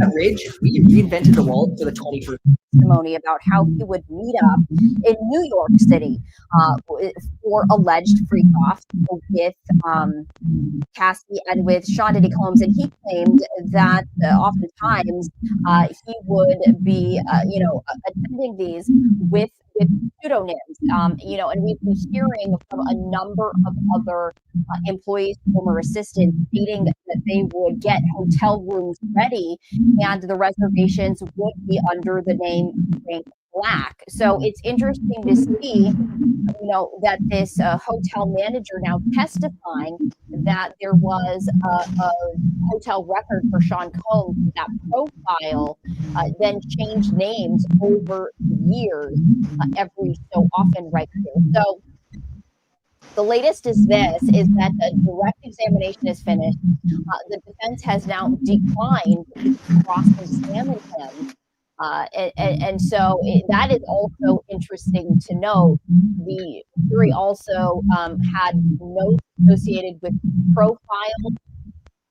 At Ridge, we reinvented the wallet for the 21st. Testimony about how he would meet up in New York City for alleged freak off with Cassie and with Sean Diddy Combs, and he claimed that oftentimes he would be, attending these with pseudonyms, and we've been hearing from a number of other employees, former assistants, stating that they would get hotel rooms ready, and the reservations would be under the name Frank Black. So it's interesting to see, that this hotel manager now testifying that there was a hotel record for Sean Combs, that profile then changed names over years, every so often right here. So the latest is that the direct examination is finished. The defense has now declined to cross-examine him. And so that is also interesting to note. The jury also had notes associated with profile.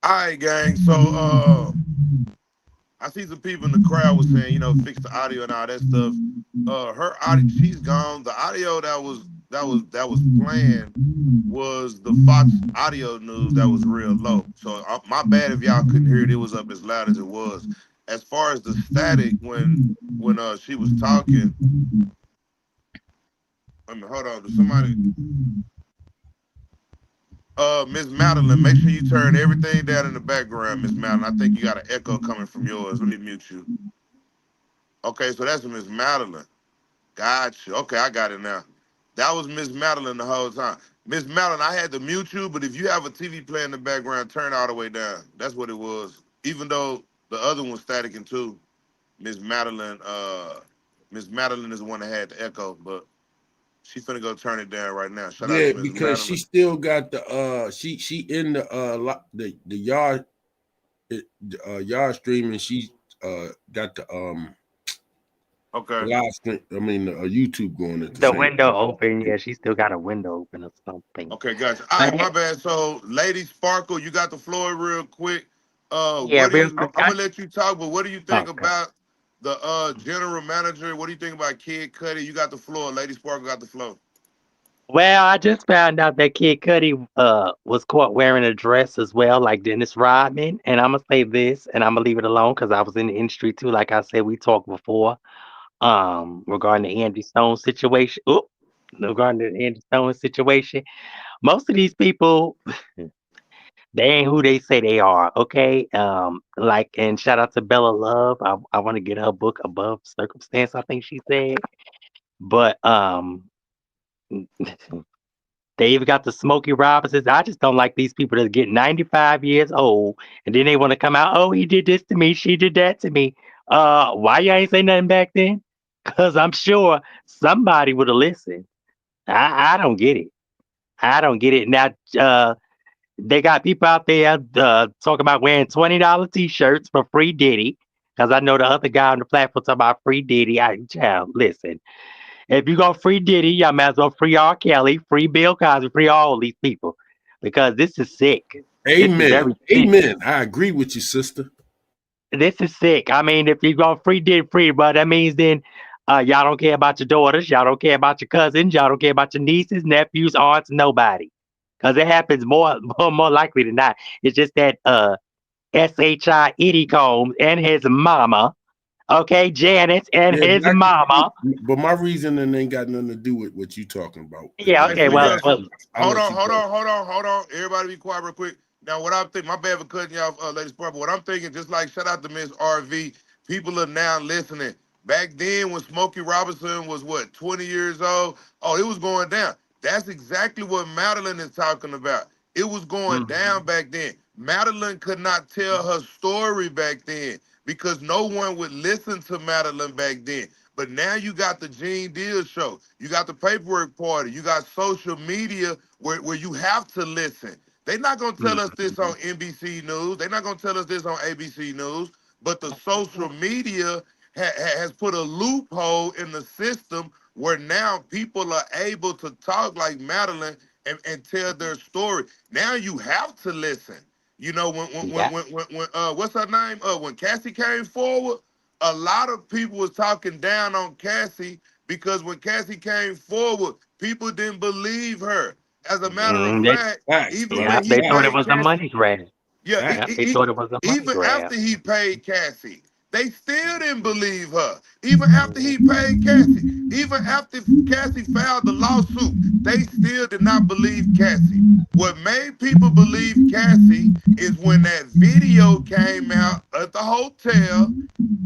All right, gang. So I see some people in the crowd was saying, fix the audio and all that stuff. Her audio, she's gone. The audio that was playing was the Fox audio news that was real low. So my bad if y'all couldn't hear it. It was up as loud as it was. As far as the static when she was talking, hold on. Does somebody? Miss Madeline, make sure you turn everything down in the background, Miss Madeline. I think you got an echo coming from yours. Let me mute you. Okay, so that's Miss Madeline. Gotcha. Okay, I got it now. That was Miss Madeline the whole time. Miss Madeline, I had to mute you, but if you have a TV playing in the background, turn it all the way down. That's what it was. Even though the other one was staticking too. Miss Madeline is the one that had the echo, but she's finna go turn it down right now. Shout out Yeah, to Miss because Madeline. she still got the she in the yard yard stream, and she got the okay. the live stream. I mean YouTube going at the The same window time. open, yeah, she still got a window open or something. Okay, gotcha. All right, my bad. So, Lady Sparkle, you got the floor real quick. Yeah, What do real you? quick. I'm gonna let you talk, but what do you think Okay. about the general manager? What do you think about Kid Cudi? You got the floor. Lady Sparkle got the floor. Well, I just found out that Kid Cudi was caught wearing a dress as well, like Dennis Rodman. And I'm gonna say this, and I'm gonna leave it alone because I was in the industry too. Like I said, we talked before, regarding the Andy Stone situation. Oop, regarding the Andy Stone situation. Most of these people, they ain't who they say they are. Okay, and shout out to Bella Love. I want to get her book Above Circumstance. I think she said, but they even got the Smokey Robinsons. I just don't like these people that get 95 years old and then they want to come out, oh, he did this to me, she did that to me. Why you ain't say nothing back then? Because I'm sure somebody would have listened. I don't get it. I don't get it. Now, they got people out there talking about wearing $20 t-shirts for free Diddy. Because I know the other guy on the platform talking about free Diddy. Child, listen. If you go free Diddy, y'all might as well free R. Kelly, free Bill Cosby, free all these people. Because this is sick. This is Amen. very sick. Amen. I agree with you, sister. This is sick. I mean, if you go free Diddy, free, but that means then y'all don't care about your daughters, y'all don't care about your cousins, y'all don't care about your nieces, nephews, aunts, nobody. Because it happens more likely than not. It's just that SHI Eddie Combs and his mama, okay, Janet and Yeah, his mama. but my reasoning ain't got nothing to do with what you talking about. Yeah, okay, well, Hold on. Everybody be quiet real quick. Now, what I'm thinking, my bad for cutting you off, Lady Sparkle. What I'm thinking, just like shout out to Miss RV, people are now listening. Back then, when Smokey Robinson was 20 years old, oh, it was going down. That's exactly what Madeline is talking about. It was going down back then. Madeline could not tell her story back then because no one would listen to Madeline back then. But now you got the GeneDealShow. You got the paperwork party. You got social media where you have to listen. They're not going to tell us this on NBC News. They're not going to tell us this on ABC News. But the social media has put a loophole in the system where now people are able to talk like Madeline and tell their story. Now you have to listen. You know, when what's her name? When Cassie came forward, a lot of people was talking down on Cassie because when Cassie came forward, people didn't believe her. As a matter of fact, even when he They thought it paid was a Cassie, money grab. yeah, They thought it was a money even grab. after he paid Cassie, they still didn't believe her. Even after he paid Cassie, even after Cassie filed the lawsuit, they still did not believe Cassie. What made people believe Cassie is when that video came out at the hotel.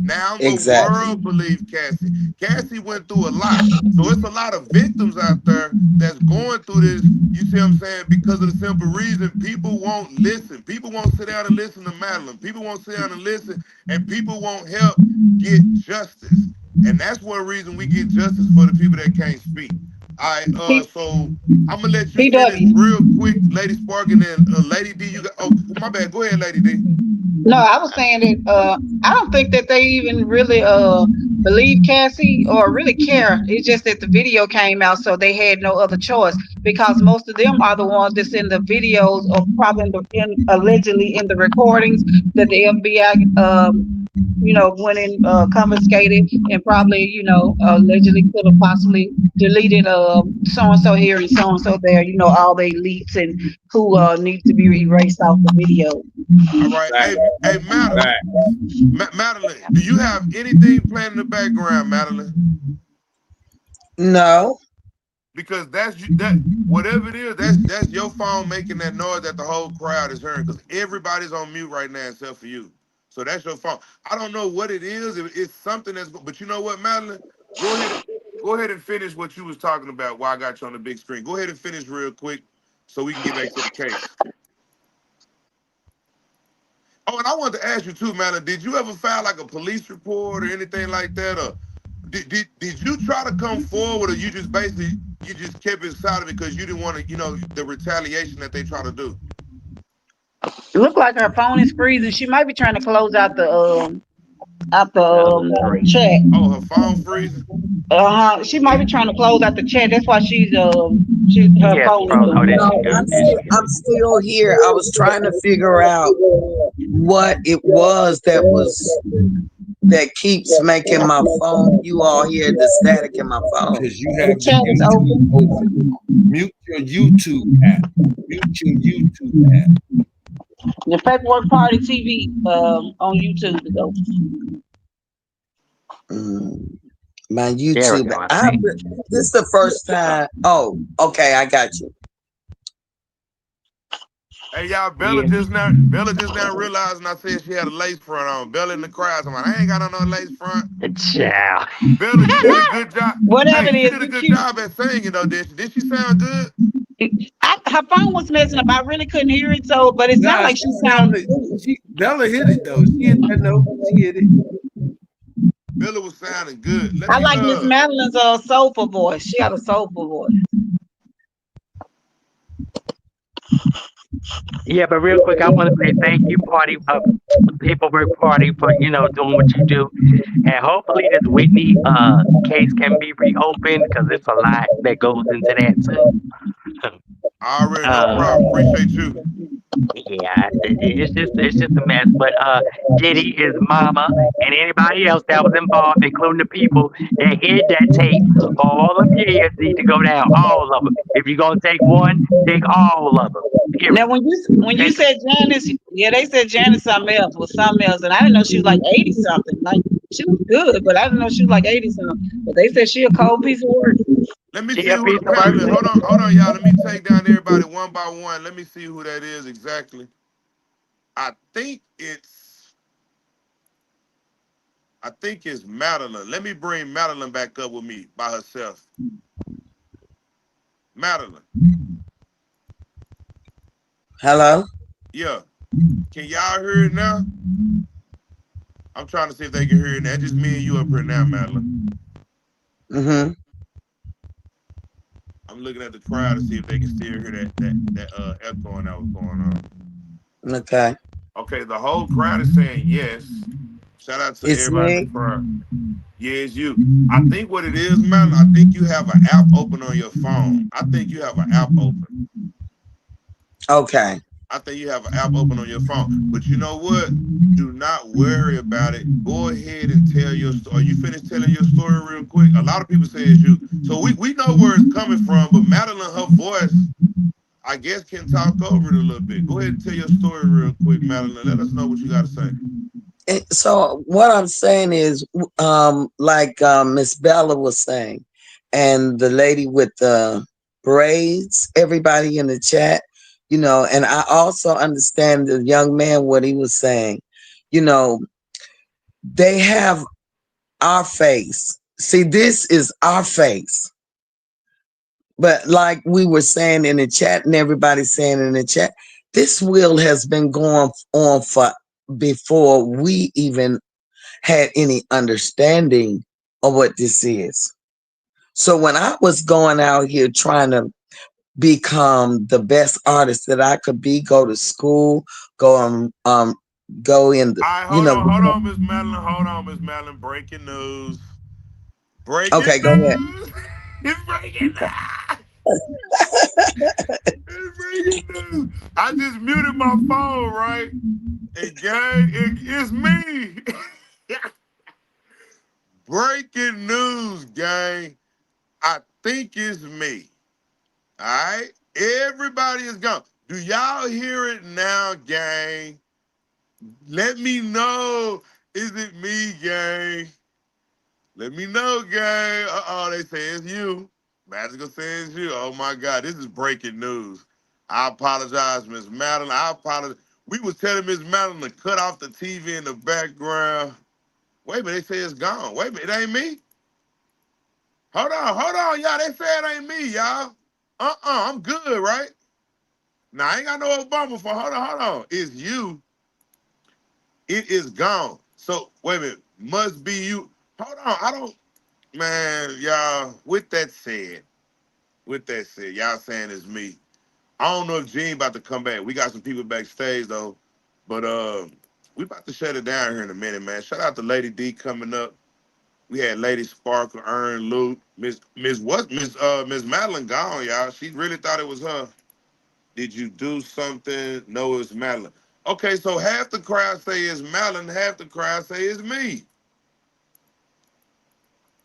Now the Exactly. world believed Cassie. Cassie went through a lot. So it's a lot of victims out there that's going through this, you see what I'm saying, because of the simple reason people won't listen. People won't sit down and listen to Madeline. People won't sit down and listen, and people won't help get justice. And that's one reason we get justice for the people that can't speak. All right, so I'm gonna let you finish PW. real quick, Lady Spark, and then Lady D, you got, oh, my bad, go ahead, Lady D. No, I was saying that I don't think that they even really believe Cassie or really care. It's just that the video came out, so they had no other choice because most of them are the ones that's in the videos or probably allegedly in the recordings that the FBI went in confiscated and probably allegedly could have possibly deleted so and so here and so and so there. All they leaks and who needs to be erased off the video. All right. Hey, Madeline. Madeline, do you have anything playing in the background, Madeline? No. Because that whatever it is, that's your phone making that noise that the whole crowd is hearing. Because everybody's on mute right now except for you. So that's your phone. I don't know what it is. It's something but you know what, Madeline? Go ahead and finish what you was talking about while I got you on the big screen. Go ahead and finish real quick so we can get back to the case. Oh, and I wanted to ask you too, Madeline, did you ever file like a police report or anything like that? Or did you try to come forward, or you just kept it silent because you didn't want to, the retaliation that they try to do? It looked like her phone is freezing. She might be trying to close out the chat. Oh, her phone freezing? She might be trying to close out the chat. That's why her phone is doing No, that. I'm still here. I was trying to figure out what it was that keeps making my phone. You all hear the static in my phone. Because you have the YouTube open. Mute your YouTube app. Mute your YouTube app. The Paperwork Party TV on YouTube is open. My YouTube. This is the first time. Oh, okay, I got you. Hey y'all, Bella just now realizing I said she had a lace front on. Bella in the crowd, I'm like, I ain't got on no lace front. Ciao. Bella, you did a good job. Whatever Hey, it she is, did a good job at singing though, did she? Did she sound good? Her phone was messing up. I really couldn't hear it, but it sounded like she sounded. Bella hit it though. She hit that note. She hit it. Bella was sounding good. I like Miss Madeline's soulful voice. She had a soulful voice. Yeah, but real quick, I want to say thank you, Paperwork Party, for doing what you do, and hopefully this Whitney case can be reopened because there's a lot that goes into that too. I already no problem. Appreciate you. Yeah, it's just a mess. But Diddy, his mama, and anybody else that was involved, including the people that hid that tape for all them years, need to go down. All of them. If you're gonna take one, take all of them. Period. Now, when you said Janice, they said Janice something else was something else, and I didn't know she was like 80 something. Like she was good, but I didn't know she was like 80 something. But they said she a cold piece of work. Let me see who. Madeline, hold on, y'all. Let me take down everybody one by one. Let me see who that is exactly. I think it's Madeline. Let me bring Madeline back up with me by herself. Madeline. Hello? Yeah. Can y'all hear it now? I'm trying to see if they can hear it now. Just me and you up here now, Madeline. Mm-hmm. I'm looking at the crowd to see if they can still hear that echoing that was going on. Okay. Okay, the whole crowd is saying yes. Shout out to It's everybody in the me. front. Yeah, it's you. I think what it is, man, I think you have an app open on your phone. I think you have an app open. Okay. I think you have an app open on your phone. But you know what? Do not worry about it. Go ahead and tell your story. You finished telling your story real quick. A lot of people say it's you. So we know where it's coming from, but Madeline, her voice, I guess, can talk over it a little bit. Go ahead and tell your story real quick, Madeline. Let us know what you got to say. So what I'm saying is, like Miss Bella was saying, and the lady with the braids, everybody in the chat, and I also understand the young man what he was saying. You know, they have our face. See, this is our face. But like we were saying in the chat, and everybody saying in the chat, this wheel has been going on for before we even had any understanding of what this is. So when I was going out here trying to become the best artist that I could be, go to school, go in the, All right, hold on, Miss Madeline. Hold on, Miss Madeline. Breaking news. Breaking Okay, go ahead. news. It's breaking news. It's breaking news. I just muted my phone, right? And gang, it's me. Breaking news, gang. I think it's me. All right? Everybody is gone. Do y'all hear it now, gang? Let me know. Is it me, gang? Let me know, gang. Uh-oh, they say it's you. Magical says you. Oh my God, this is breaking news. I apologize, Miss Madeline. I apologize. We was telling Miss Madeline to cut off the TV in the background. Wait a minute, they say it's gone. Wait a minute, it ain't me. Hold on, y'all. They say it ain't me, y'all. I'm good, right? Now I ain't got no Obama for. Hold on. It's you. It is gone. So wait a minute. Must be you. Hold on. I don't. Man, y'all. With that said, y'all saying it's me. I don't know if Gene about to come back. We got some people backstage though, but we about to shut it down here in a minute, man. Shout out to Lady D coming up. We had Lady Sparkle, Earn, Luke, Miss Madeline gone, y'all. She really thought it was her. Did you do something? No, it was Madeline. Okay, so half the crowd say it's Madeline, half the crowd say it's me.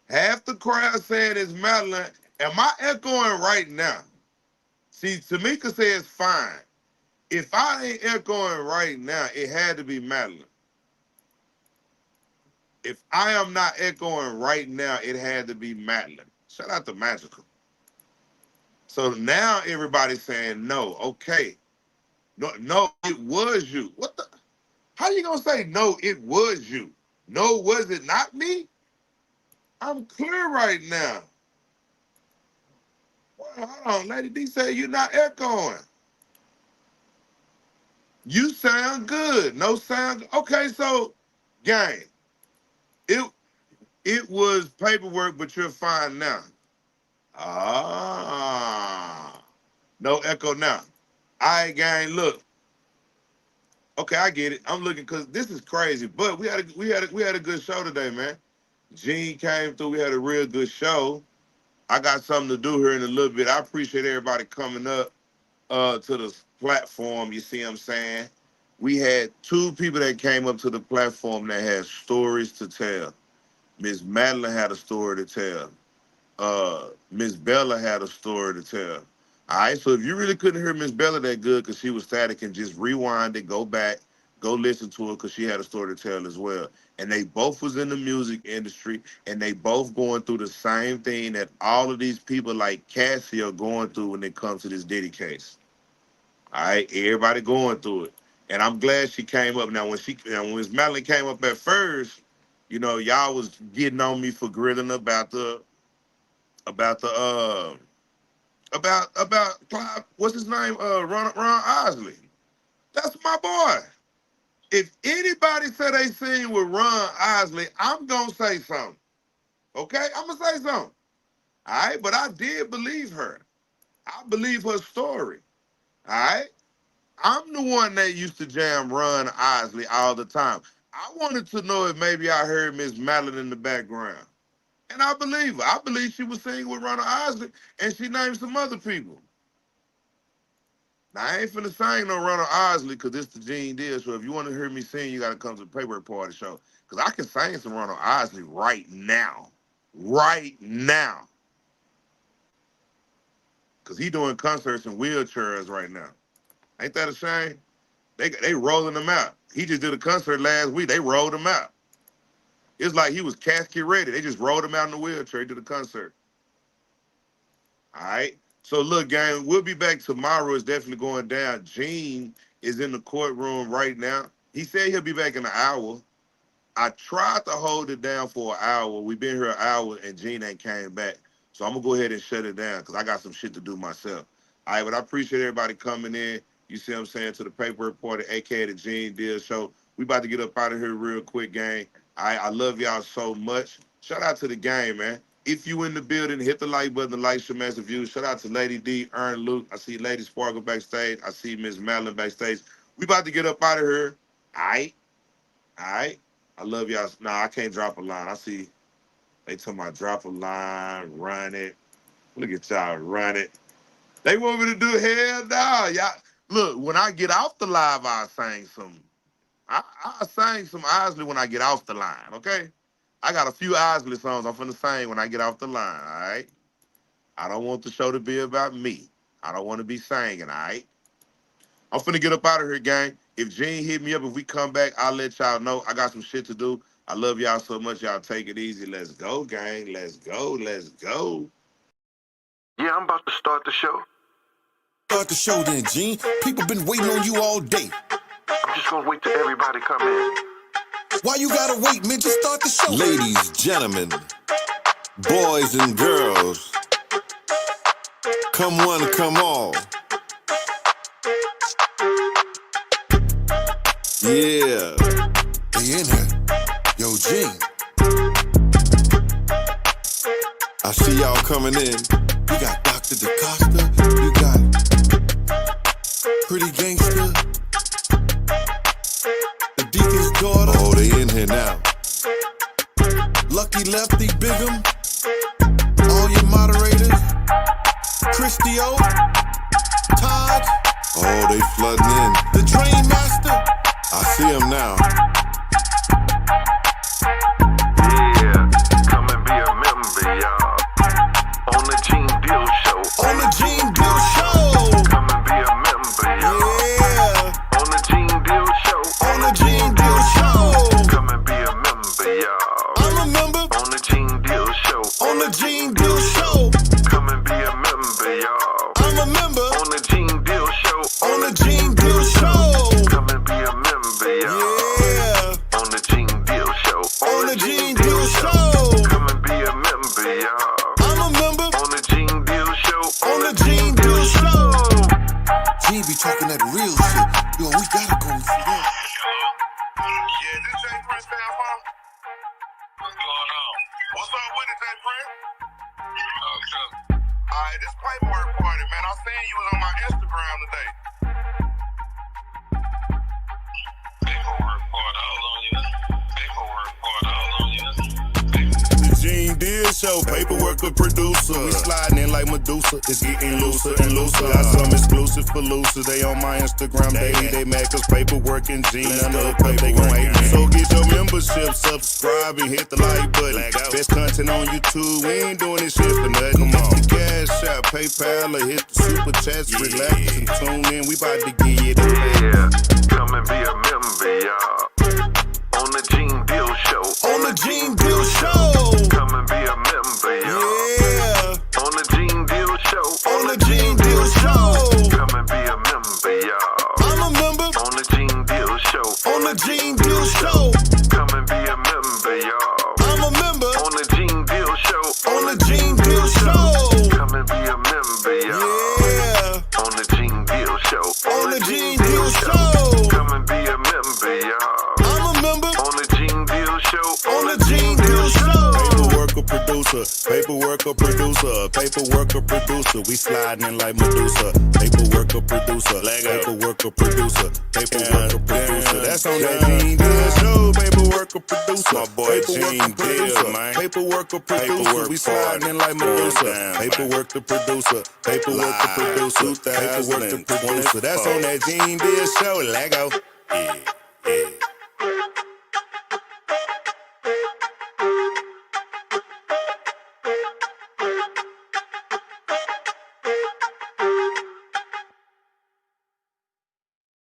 Half the crowd saying it's Madeline. Am I echoing right now? See, Tamika says fine. If I ain't echoing right now, it had to be Madeline. If I am not echoing right now, it had to be Madeline. Shout out to Magical. So now everybody's saying no. Okay. No, it was you. What the? How you gonna say no, it was you? No, was it not me? I'm clear right now. Well, hold on, Lady D say you're not echoing. You sound good. No sound. Okay, so gang, it it was paperwork, but you're fine now. Ah, no echo now. All right, gang, look. Okay, I get it. I'm looking because this is crazy, but we had a good show today, man. Gene came through. We had a real good show. I got something to do here in a little bit. I appreciate everybody coming up to the platform. You see what I'm saying? We had two people that came up to the platform that had stories to tell. Miss Madeline had a story to tell. Miss Bella had a story to tell. All right, so if you really couldn't hear Miss Bella that good because she was static, and just rewind it, go back, go listen to her because she had a story to tell as well. And they both was in the music industry, and they both going through the same thing that all of these people like Cassie are going through when it comes to this Diddy case. All right, everybody going through it, and I'm glad she came up. When Miss Madeline came up at first, y'all was getting on me for grilling about the about Clive, what's his name? Ron Osley. That's my boy. If anybody said they seen with Ron Osley, I'm gonna say something. Okay, I'm gonna say something. All right, but I did believe her. I believe her story. All right. I'm the one that used to jam Ron Osley all the time. I wanted to know if maybe I heard Miss Madeline in the background. And I believe her. I believe she was singing with Ronald Isley, and she named some other people. Now, I ain't finna sing no Ronald Isley because it's the Gene Deal Show. If you want to hear me sing, you got to come to the Paperwork Party show. Because I can sing some Ronald Isley right now. Right now. Because he doing concerts in wheelchairs right now. Ain't that a shame? They rolling him out. He just did a concert last week. They rolled him out. It's like he was casket ready. They just rolled him out in the wheelchair. He did a concert. All right. So look, gang, we'll be back tomorrow. It's definitely going down. Gene is in the courtroom right now. He said he'll be back in an hour. I tried to hold it down for an hour. We've been here an hour and Gene ain't came back. So I'm gonna go ahead and shut it down because I got some shit to do myself. All right, but I appreciate everybody coming in. You see what I'm saying, to the Paperwork Party, aka the Gene Deal Show. We about to get up out of here real quick, gang. All right, I love y'all so much. Shout out to the gang, man. If you in the building, hit the like button, the like, share, massive views. Shout out to Lady D, Ern, Luke. I see Lady Sparkle backstage. I see Miss Madeline backstage. We about to get up out of here. All right? All right? I love y'all. Nah, I can't drop a line. I see they talking about drop a line, run it. Look at y'all, run it. They want me to do hell nah. Y'all, look, when I get off the live, I'll sing some. I'll sing some Isley when I get off the line, okay? I got a few Isley songs I'm finna sing when I get off the line, all right? I don't want the show to be about me. I don't want to be singing, all right? I'm finna get up out of here, gang. If Gene hit me up, if we come back, I'll let y'all know. I got some shit to do. I love y'all so much. Y'all take it easy. Let's go, gang. Let's go. Let's go. Yeah, I'm about to start the show. Start the show then, Gene. People been waiting on you all day. I'm just gonna wait till everybody come in. Why you gotta wait, man? Just start the show. Ladies, gentlemen, boys and girls, come one, come all. Yeah. They in here. Yo, Gene. I see y'all coming in. You got Dr. DaCosta. You got Pretty Gangster. The Deacon's daughter. Oh, they in here now. Lucky Lefty, Bigum. All your moderators. Christy O. Todd. Oh, they flooding in. The Drain Master. I see him now. Yeah, come and be a member, y'all. On the GeneDeal Show. On the GeneDeal Show. Come and be a member, y'all. Yeah. On the GeneDeal Show. On the GeneDeal Show. Come and be a member, y'all. I'm a member. On the GeneDeal Show. On the GeneDeal Show. Come and be a member, y'all. I'm a member. On the GeneDeal Show. On the GeneDeal Show. Come and be a member, y'all. Yeah. On the GeneDeal Show. On the GeneDeal Show. Come and be a member, y'all. I'm a member. On the GeneDeal Show. On the GeneDeal Show. Gene be talking that real shit. Yo, we gotta go and see that. Yeah, this Jay Prince fan, huh? What's going on? What's up with it, Jay Prince? Alright, this Paperwork Party, man. I seen you was on my Instagram today. Paperwork Party, all on you. Paperwork Party, all on you. The GeneDeal Show, paperwork a producer. We sliding in like Medusa, it's getting looser and looser. Got some exclusive for losers, they on my Instagram daily. They mad cause paperwork and Gene under the paper, they gon' hate me. So get your membership, subscribe and hit the like button. Best content on YouTube, we ain't doing this shit for nothing. Come on. The Cash App, PayPal, or hit the super chats, relax and tune in. We about to get you the Yeah, come and be a member, y'all. On the GeneDeal Show. On the GeneDeal Show. Come and be a member, y'all. Yeah. On the GeneDeal Show. On the GeneDeal Show. Come and be a member, y'all. I'm a member. On the GeneDeal Show. On the GeneDeal Show. Come and be a member, y'all. I'm a member. On the GeneDeal Show. On the GeneDeal Show. Come and be a member, y'all. Yeah. On the GeneDeal Show. On the GeneDeal Show. Come and be a member, y'all. I'm a member. On the GeneDeal Show. On the GeneDeal Show. paperwork a producer. producer, paperwork a producer. We sliding in like Medusa. Paperwork a producer, paperwork a producer, paperwork a producer. That's on that GeneDealShow. Paperwork a producer, my boy GeneDeal, man. Paperwork a producer. We sliding in like Medusa. Paperwork the producer, paperwork the producer, paperwork the producer. That's on that GeneDealShow. Lego. Yeah, yeah.